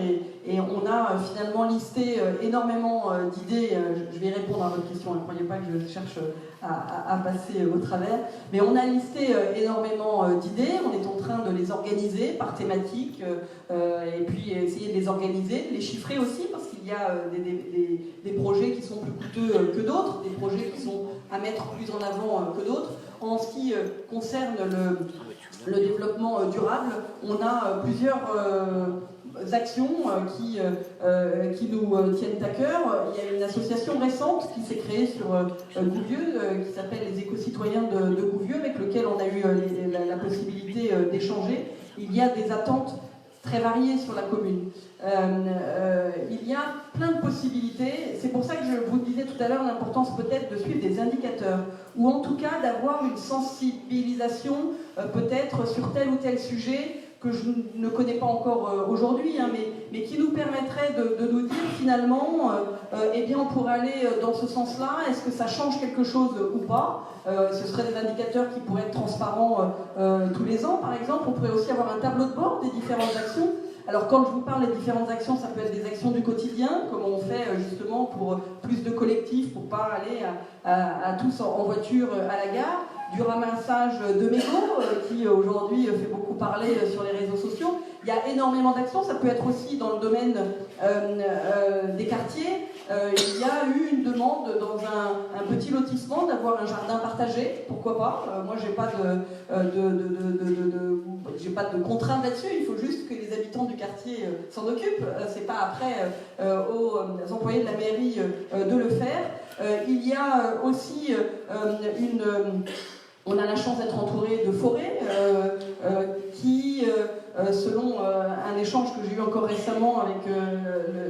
et on a finalement listé énormément d'idées. Je vais répondre à votre question, ne croyez pas que je cherche à passer au travers, mais on a listé énormément d'idées, on est en train de les organiser par thématique et puis essayer de les organiser, de les chiffrer aussi, parce qu'il y a des projets qui sont plus coûteux que d'autres, des projets qui sont à mettre plus en avant que d'autres. En ce qui concerne le développement durable, on a plusieurs actions qui nous tiennent à cœur. Il y a une association récente qui s'est créée sur Gouvieux, qui s'appelle les Éco-Citoyens de Gouvieux, avec lequel on a eu la possibilité d'échanger. Il y a des attentes très variées sur la commune. Il y a plein de possibilités. C'est pour ça que je vous disais tout à l'heure l'importance peut-être de suivre des indicateurs, ou en tout cas d'avoir une sensibilisation peut-être sur tel ou tel sujet que je ne connais pas encore aujourd'hui, hein, mais qui nous permettrait de nous dire finalement, eh bien on pourrait aller dans ce sens-là, est-ce que ça change quelque chose ou pas? Ce seraient des indicateurs qui pourraient être transparents tous les ans par exemple. On pourrait aussi avoir un tableau de bord des différentes actions. Alors quand je vous parle des différentes actions, ça peut être des actions du quotidien, comme on fait justement pour plus de collectifs, pour pas aller à tous en voiture à la gare, du ramassage de mégots qui aujourd'hui fait beaucoup parler sur les réseaux sociaux. Il y a énormément d'actions, ça peut être aussi dans le domaine des quartiers. Il y a eu une demande dans un petit lotissement d'avoir un jardin partagé, pourquoi pas. Moi j'ai pas j'ai pas de contraintes là-dessus, il faut juste que les habitants du quartier s'en occupent. C'est pas après aux employés de la mairie de le faire. Il y a aussi on a la chance d'être entouré de forêts qui, selon un échange que j'ai eu encore récemment avec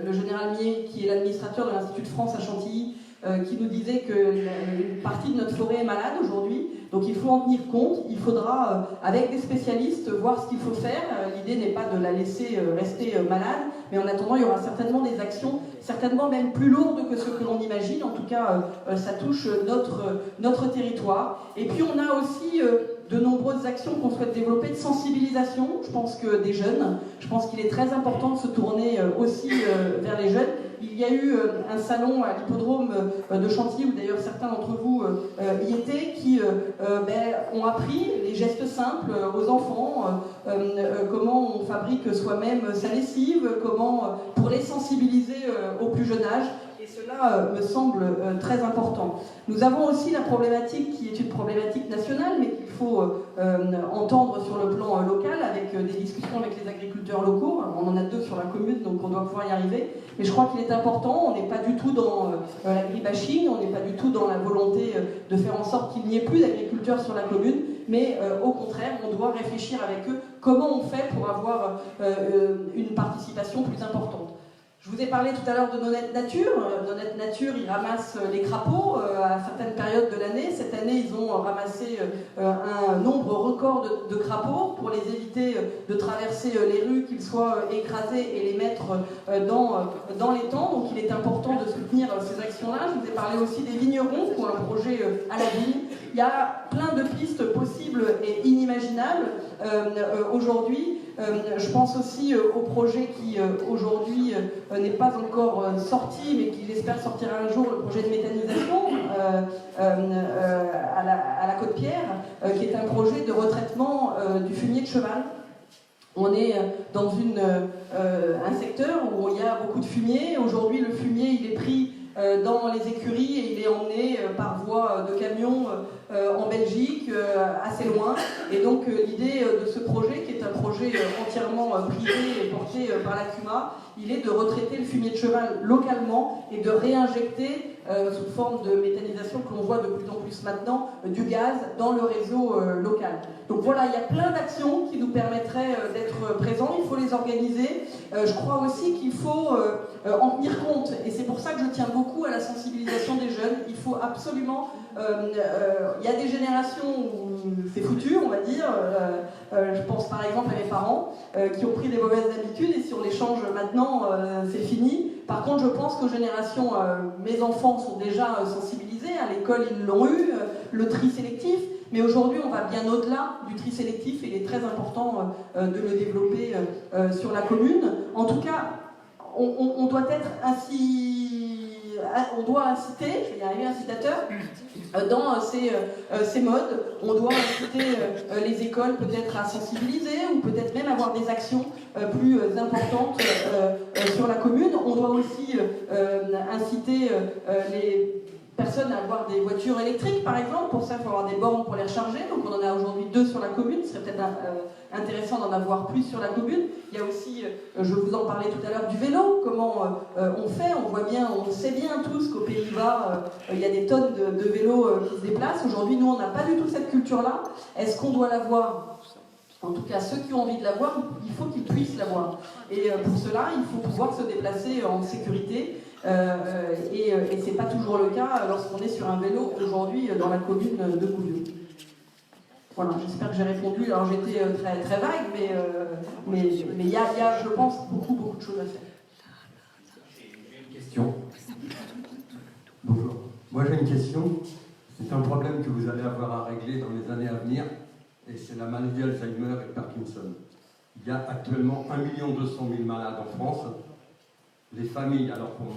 le général Mier, qui est l'administrateur de l'Institut de France à Chantilly, qui nous disait qu'une partie de notre forêt est malade aujourd'hui. Donc il faut en tenir compte, il faudra, avec des spécialistes, voir ce qu'il faut faire. L'idée n'est pas de la laisser rester malade, mais en attendant, il y aura certainement des actions, certainement même plus lourdes que ce que l'on imagine. En tout cas, ça touche notre territoire. Et puis on a aussi de nombreuses actions qu'on souhaite développer de sensibilisation, je pense que des jeunes. Je pense qu'il est très important de se tourner aussi vers les jeunes. Il y a eu un salon à l'hippodrome de Chantilly, où d'ailleurs certains d'entre vous y étaient, qui ont appris les gestes simples aux enfants, comment on fabrique soi-même sa lessive, comment pour les sensibiliser au plus jeune âge. Et cela me semble très important. Nous avons aussi la problématique qui est une problématique nationale, mais qu'il faut entendre sur le plan local, avec des discussions avec les agriculteurs locaux. On en a 2 sur la commune, donc on doit pouvoir y arriver. Mais je crois qu'il est important, on n'est pas du tout dans l'agribashing, on n'est pas du tout dans la volonté de faire en sorte qu'il n'y ait plus d'agriculteurs sur la commune, mais au contraire, on doit réfléchir avec eux comment on fait pour avoir une participation plus importante. Je vous ai parlé tout à l'heure de Nonette Nature. Nonette Nature, ils ramassent les crapauds à certaines périodes de l'année. Cette année, ils ont ramassé un nombre record de crapauds pour les éviter de traverser les rues, qu'ils soient écrasés et les mettre dans les temps. Donc il est important de soutenir ces actions-là. Je vous ai parlé aussi des vignerons qui ont un projet à la vigne. Il y a plein de pistes possibles et inimaginables aujourd'hui. Je pense aussi au projet qui aujourd'hui n'est pas encore sorti, mais qui j'espère sortira un jour, le projet de méthanisation à la Côte-Pierre, qui est un projet de retraitement du fumier de cheval. On est dans un secteur où il y a beaucoup de fumier. Aujourd'hui, le fumier, il est pris dans les écuries et il est emmené par voie de camion en Belgique, assez loin. Et donc l'idée de ce projet, qui est un projet entièrement privé et porté par la CUMA, il est de retraiter le fumier de cheval localement et de réinjecter sous forme de méthanisation que l'on voit de plus en plus maintenant, du gaz dans le réseau local. Donc voilà, il y a plein d'actions qui nous permettraient d'être présents, il faut les organiser. Je crois aussi qu'il faut en tenir compte, et c'est pour ça que je tiens beaucoup à la sensibilisation des jeunes. Il faut absolument... il y a des générations où c'est foutu, on va dire. Je pense par exemple à mes parents qui ont pris des mauvaises habitudes et si on les change maintenant, c'est fini. Par contre, je pense qu'aux générations, mes enfants sont déjà sensibilisés, à l'école ils l'ont eu, le tri sélectif, mais aujourd'hui on va bien au-delà du tri sélectif et il est très important de le développer sur la commune. En tout cas, on doit être ainsi... On doit inciter, je vais y arriver, incitateur, dans ces modes. On doit inciter les écoles peut-être à sensibiliser ou peut-être même avoir des actions plus importantes sur la commune. On doit aussi inciter les personnes à avoir des voitures électriques, par exemple. Pour ça, il faut avoir des bornes pour les recharger. Donc on en a aujourd'hui 2 sur la commune. Ce serait peut-être intéressant d'en avoir plus sur la commune. Il y a aussi, je vous en parlais tout à l'heure, du vélo. Comment on fait? On voit bien, on sait bien tous qu'aux Pays-Bas, il y a des tonnes de vélos qui se déplacent. Aujourd'hui, nous, on n'a pas du tout cette culture-là. Est-ce qu'on doit l'avoir? En tout cas, ceux qui ont envie de l'avoir, il faut qu'ils puissent l'avoir. Et pour cela, il faut pouvoir se déplacer en sécurité. Et c'est pas toujours le cas lorsqu'on est sur un vélo aujourd'hui dans la commune de Gouvieux. Voilà, j'espère que j'ai répondu. Alors j'étais très, très vague, mais il y a, je pense, beaucoup de choses à faire. J'ai une question. Bonjour. Moi j'ai une question. C'est un problème que vous allez avoir à régler dans les années à venir, et c'est la maladie Alzheimer et Parkinson. Il y a actuellement 1 200 000 malades en France. Les familles, alors pour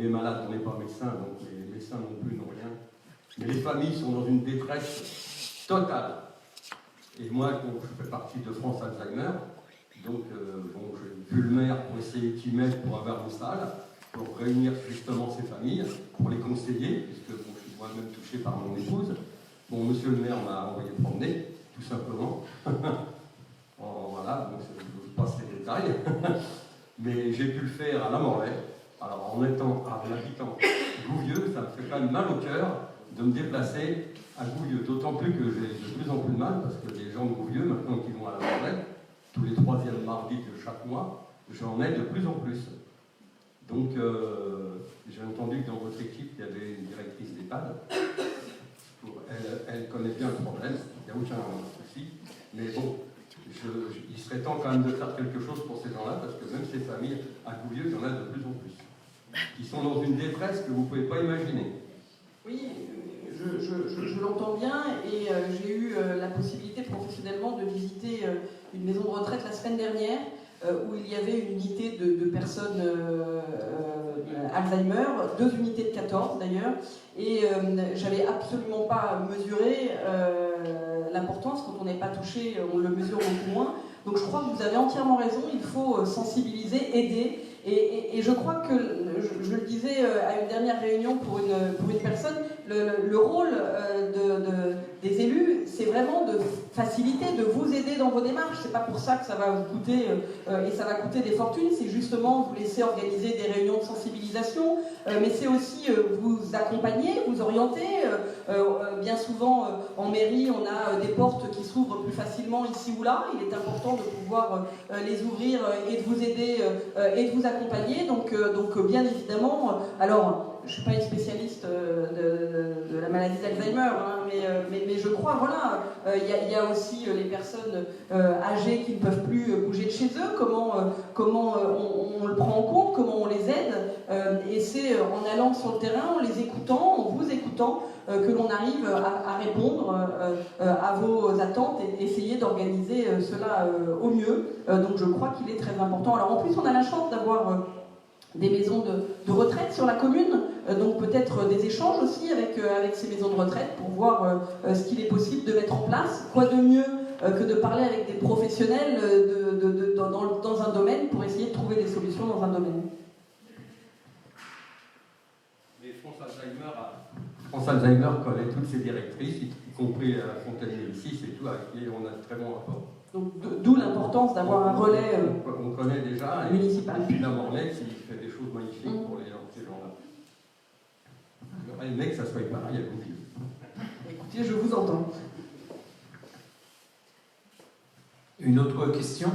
les malades, on n'est pas médecin, donc les médecins non plus n'ont rien, mais les familles sont dans une détresse totale. Et moi, je fais partie de France Alzheimer, donc j'ai vu le maire pour essayer qu'il m'aide pour avoir une salle, pour réunir justement ces familles, pour les conseiller, puisque je suis moi-même touché par mon épouse. Bon, monsieur le maire m'a envoyé promener, tout simplement. Voilà, donc je vous passe les détails. Mais j'ai pu le faire à la Morlaix. Alors en habitant Gouvieux, ça me fait quand même mal au cœur de me déplacer à Gouvieux. D'autant plus que j'ai de plus en plus de mal, parce que les gens de Gouvieux, maintenant qui vont à la Morlaix, tous les 3e mardis de chaque mois, j'en ai de plus en plus. Donc, j'ai entendu que dans votre équipe, il y avait une directrice d'EHPAD. Elle connaît bien le problème, il n'y a aucun souci. Mais bon, il serait temps quand même de faire quelque chose pour ces gens-là, parce que même ces familles à Gouvieux, il y en a de plus en plus, qui sont dans une détresse que vous ne pouvez pas imaginer. Oui, je l'entends bien, et j'ai eu la possibilité professionnellement de visiter une maison de retraite la semaine dernière, où il y avait une unité de personnes Alzheimer, 2 unités de 14 d'ailleurs, et j'avais absolument pas mesuré l'importance. Quand on n'est pas touché, on le mesure beaucoup moins. Donc je crois que vous avez entièrement raison, il faut sensibiliser, aider, et je crois que, je le disais à une dernière réunion pour une personne, le rôle des élus, c'est vraiment de faciliter, de vous aider dans vos démarches. C'est pas pour ça que ça va vous coûter, et ça va coûter des fortunes, c'est justement vous laisser organiser des réunions de sensibilisation, mais c'est aussi vous accompagner, vous orienter. Bien souvent, en mairie, on a des portes qui s'ouvrent plus facilement ici ou là. Il est important de pouvoir les ouvrir et de vous aider et de vous accompagner. Donc bien évidemment, alors je ne suis pas une spécialiste de la maladie d'Alzheimer, hein, mais je crois, voilà, il y a aussi les personnes âgées qui ne peuvent plus bouger de chez eux, comment on le prend en compte, comment on les aide, et c'est en allant sur le terrain, en les écoutant, en vous écoutant, que l'on arrive à répondre à vos attentes et essayer d'organiser cela au mieux. Donc je crois qu'il est très important. Alors en plus, on a la chance d'avoir des maisons de retraite sur la commune, donc peut-être des échanges aussi avec ces maisons de retraite pour voir ce qu'il est possible de mettre en place. Quoi de mieux que de parler avec des professionnels dans un domaine pour essayer de trouver des solutions dans un domaine. Mais France Alzheimer connaît toutes ses directrices, y compris à Fontaine-Médicis et tout, avec qui on a de très bons rapports. Donc d'où l'importance d'avoir un relais on connaît déjà, municipal. Et puis la Morlaix, il fait des choses magnifiques pour ces gens-là. J'aurais aimé que ça soit pareil à Gouvieux. Écoutez, je vous entends. Une autre question?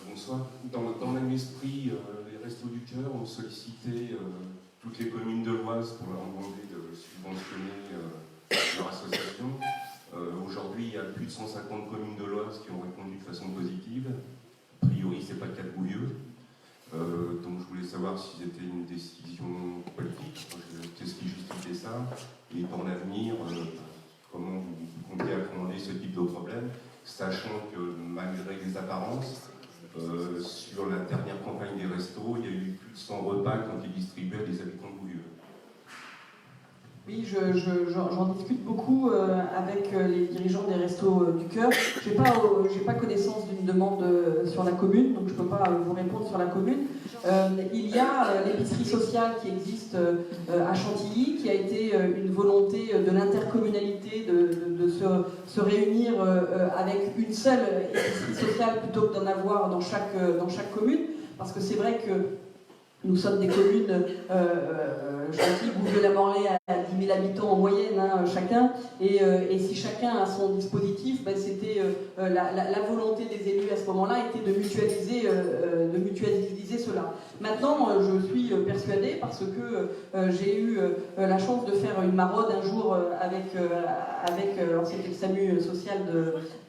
Bonsoir. Dans le même esprit, les Restos du Cœur ont sollicité toutes les communes de l'Oise pour leur demander de subventionner leur association. Aujourd'hui, il y a plus de 150 communes de l'Oise qui ont répondu de façon positive. A priori, ce n'est pas le cas de Gouvieux. Donc je voulais savoir si c'était une décision politique, qu'est-ce qui justifiait ça, et pour l'avenir, comment vous comptez appréhender ce type de problème, sachant que malgré les apparences, sur la dernière campagne des restos, il y a eu plus de 100 repas qui ont été distribués à des habitants de Gouvieux. Oui, j'en discute beaucoup avec les dirigeants des Restos du Cœur. J'ai pas connaissance d'une demande sur la commune, donc je ne peux pas vous répondre sur la commune. Il y a l'épicerie sociale qui existe à Chantilly, qui a été une volonté de l'intercommunalité de se réunir avec une seule épicerie sociale plutôt que d'en avoir dans chaque commune, parce que c'est vrai que nous sommes des communes, Chantilly, Gouvieux-la-Morlaix à 10 000 habitants en moyenne, hein, chacun, et si chacun a son dispositif, ben, c'était la volonté des élus à ce moment-là était de mutualiser cela. Maintenant, je suis persuadée, parce que j'ai eu la chance de faire une maraude un jour avec c'était le SAMU social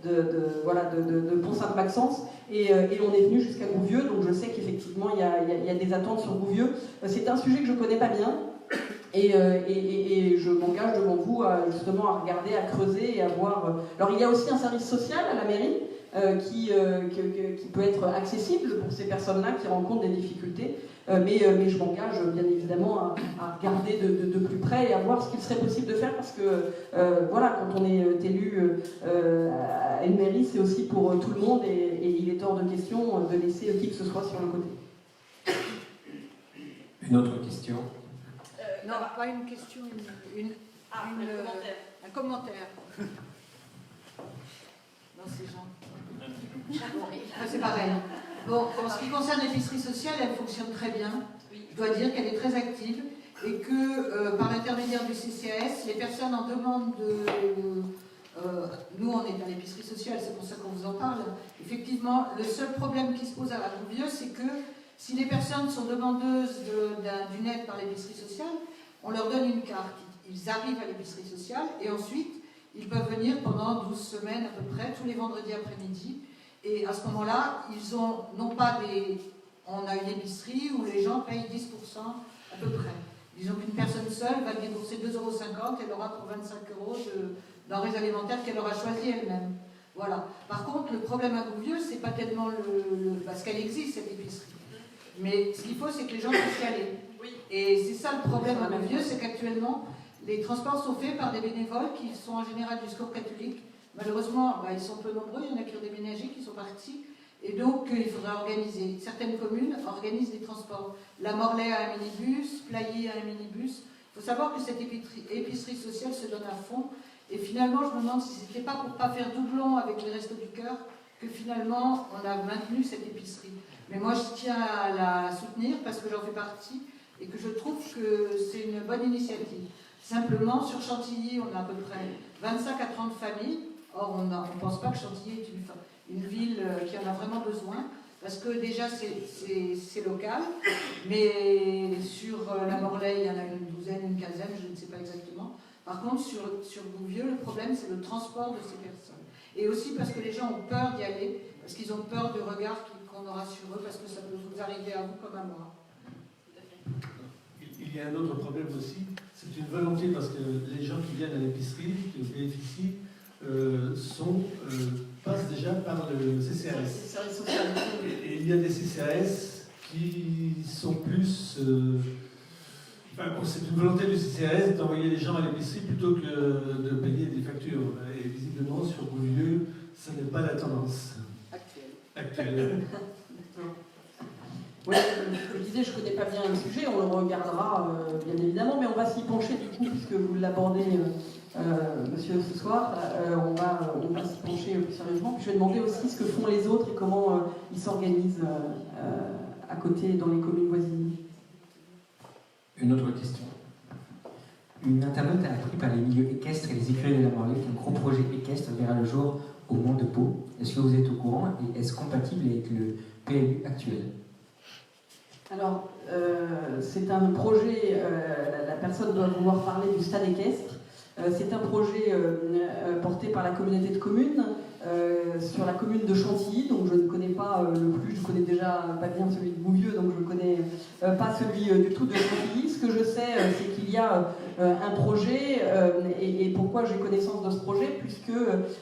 de Pont-Sainte-Maxence, et on est venu jusqu'à Gouvieux, donc je sais qu'effectivement il y a des attentes sur Gouvieux. C'est un sujet que je ne connais pas bien, et je m'engage devant vous justement à regarder, à creuser et à voir. Alors il y a aussi un service social à la mairie qui peut être accessible pour ces personnes-là qui rencontrent des difficultés, mais je m'engage bien évidemment à regarder de plus près et à voir ce qu'il serait possible de faire, parce que voilà, quand on est élu à une mairie, c'est aussi pour tout le monde, et il est hors de question de laisser qui que ce soit sur le côté. Une autre question? Non, pas une question, un commentaire. Non, c'est gentil. C'est pareil. Bon, en ce qui concerne l'épicerie sociale, elle fonctionne très bien. Je dois dire qu'elle est très active et que par l'intermédiaire du CCAS, les personnes en demande Nous, on est dans l'épicerie sociale, c'est pour ça qu'on vous en parle. Effectivement, le seul problème qui se pose à la Rouvieux, c'est que si les personnes sont demandeuses d'une aide par l'épicerie sociale, on leur donne une carte. Ils arrivent à l'épicerie sociale et ensuite, ils peuvent venir pendant 12 semaines à peu près, tous les vendredis après-midi. Et à ce moment-là, ils ont non pas des... On a une épicerie où les gens payent 10% à peu près. Disons qu'une personne seule va débourser 2,50 €, elle aura pour 25 € de denrées alimentaires qu'elle aura choisies elle-même. Voilà. Par contre, le problème à Gouvieux, c'est pas tellement parce qu'elle existe, cette épicerie. Mais ce qu'il faut, c'est que les gens puissent y aller. Et c'est ça le problème à Gouvieux, c'est qu'actuellement, les transports sont faits par des bénévoles qui sont en général du Secours catholique. Malheureusement, ils sont peu nombreux, il y en a qui ont déménagé, qui sont partis. Et donc, il faudra organiser. Certaines communes organisent des transports. La Morlaix a un minibus, Playé a un minibus. Il faut savoir que cette épicerie sociale se donne à fond. Et finalement, je me demande si ce n'était pas pour ne pas faire doublon avec les Restos du Cœur que finalement, on a maintenu cette épicerie. Mais moi, je tiens à la soutenir parce que j'en fais partie et que je trouve que c'est une bonne initiative. Simplement, sur Chantilly, on a à peu près 25 à 30 familles. Or, on ne pense pas que Chantilly est une ville qui en a vraiment besoin, parce que déjà c'est local, mais sur la Morlaix, il y en a une douzaine, une quinzaine, je ne sais pas exactement. Par contre, sur Gouvieux, le problème, c'est le transport de ces personnes. Et aussi parce que les gens ont peur d'y aller, parce qu'ils ont peur du regard qu'on aura sur eux, parce que ça peut vous arriver à vous comme à moi. Il y a un autre problème aussi, c'est une volonté, parce que les gens qui viennent à l'épicerie, qui bénéficient, passent déjà par le CCAS. Et il y a des CCAS qui sont plus... c'est une volonté du CCAS d'envoyer les gens à l'épicerie plutôt que de payer des factures. Et visiblement, sur Gouvieux, ça n'est pas la tendance actuelle. Oui, comme je disais, je ne connais pas bien le sujet, on le regardera bien évidemment, mais on va s'y pencher du coup, puisque vous l'abordez, monsieur, ce soir, on va s'y pencher plus sérieusement. Puis je vais demander aussi ce que font les autres et comment ils s'organisent à côté dans les communes voisines. Une autre question. Une internaute a appris par les milieux équestres et les écuries de la Morlaix qu'un gros projet équestre verra le jour au Mont de Pau. Est-ce que vous êtes au courant et est-ce compatible avec le PLU actuel ? Alors, c'est un projet, la personne doit vouloir parler du stade équestre. C'est un projet porté par la communauté de communes sur la commune de Chantilly, donc je ne connais pas le plus, je connais déjà pas bien celui de Gouvieux, donc je ne connais pas celui du tout de Chantilly. Ce que je sais, c'est qu'il y a un projet, et pourquoi j'ai connaissance de ce projet, puisque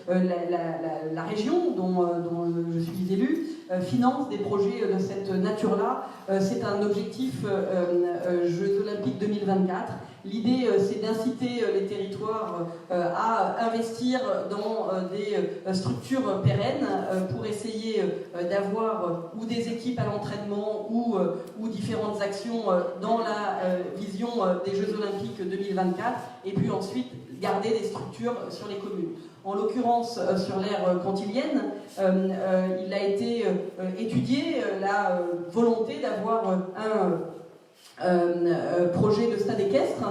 la région dont je suis élue finance des projets de cette nature-là. C'est un objectif Jeux Olympiques 2024. L'idée, c'est d'inciter les territoires à investir dans des structures pérennes pour essayer d'avoir ou des équipes à l'entraînement ou différentes actions dans la vision des Jeux Olympiques 2024 et puis ensuite garder des structures sur les communes. En l'occurrence, sur l'ère cantilienne, il a été étudié la volonté d'avoir un projet de stade équestre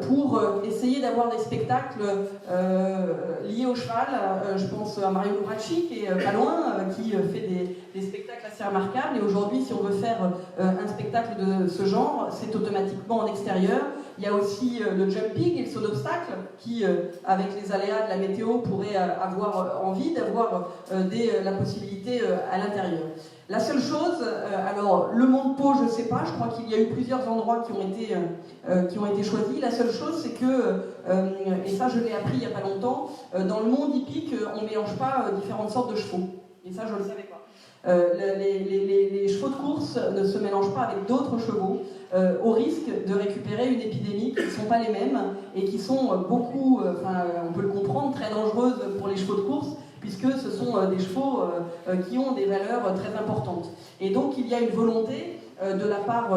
pour essayer d'avoir des spectacles liés au cheval. Je pense à Mario Bracci qui est pas loin, qui fait des spectacles assez remarquables. Et aujourd'hui, si on veut faire un spectacle de ce genre, c'est automatiquement en extérieur. Il y a aussi le jumping et le saut d'obstacle qui, avec les aléas de la météo, pourrait avoir envie d'avoir la possibilité à l'intérieur. La seule chose, alors le Mont de Pau, je ne sais pas, je crois qu'il y a eu plusieurs endroits qui ont été choisis. La seule chose, c'est que, et ça je l'ai appris il n'y a pas longtemps, dans le monde hippique, on ne mélange pas différentes sortes de chevaux. Et ça, je ne le savais pas. Les chevaux de course ne se mélangent pas avec d'autres chevaux, au risque de récupérer une épidémie qui ne sont pas les mêmes et qui sont beaucoup, on peut le comprendre, très dangereuses pour les chevaux de course, puisque ce sont des chevaux qui ont des valeurs très importantes. Et donc il y a une volonté de la part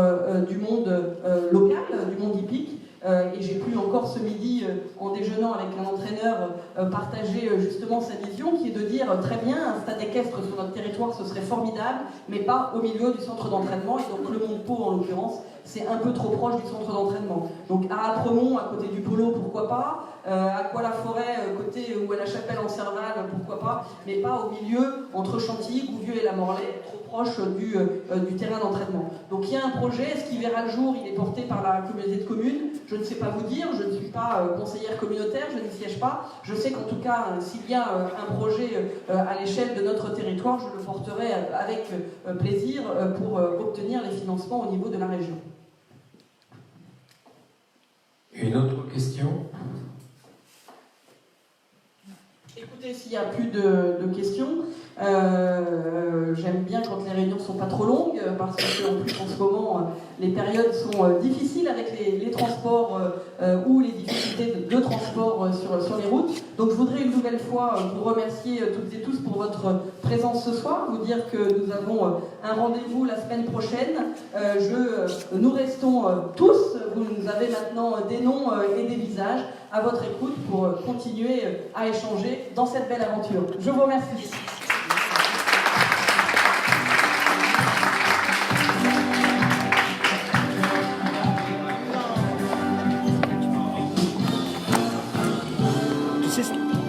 du monde local, du monde hippique, et j'ai pu encore ce midi, en déjeunant avec un entraîneur, partager justement sa vision, qui est de dire très bien, un stade équestre sur notre territoire, ce serait formidable, mais pas au milieu du centre d'entraînement, et donc le Mont de Pau en l'occurrence, c'est un peu trop proche du centre d'entraînement. Donc à Apremont, à côté du polo, pourquoi pas, à Quoi-la-Forêt, côté ou à la Chapelle en Serval, pourquoi pas, mais pas au milieu, entre Chantilly, Gouvieux et la Morlaix, trop proche du terrain d'entraînement. Donc il y a un projet, est-ce qu'il verra le jour? Il est porté par la communauté de communes, je ne sais pas vous dire, je ne suis pas conseillère communautaire, je n'y siège pas. Je sais qu'en tout cas, s'il y a un projet à l'échelle de notre territoire, je le porterai avec plaisir pour obtenir les financements au niveau de la région. Une autre question? Écoutez, s'il n'y a plus de questions, j'aime bien quand les réunions ne sont pas trop longues, parce qu'en plus en ce moment, les périodes sont difficiles avec les transports ou les difficultés de transport sur les routes. Donc je voudrais une nouvelle fois vous remercier toutes et tous pour votre présence ce soir, vous dire que nous avons un rendez-vous la semaine prochaine. Nous restons tous, vous avez maintenant des noms et des visages à votre écoute pour continuer à échanger dans cette belle aventure. Je vous remercie.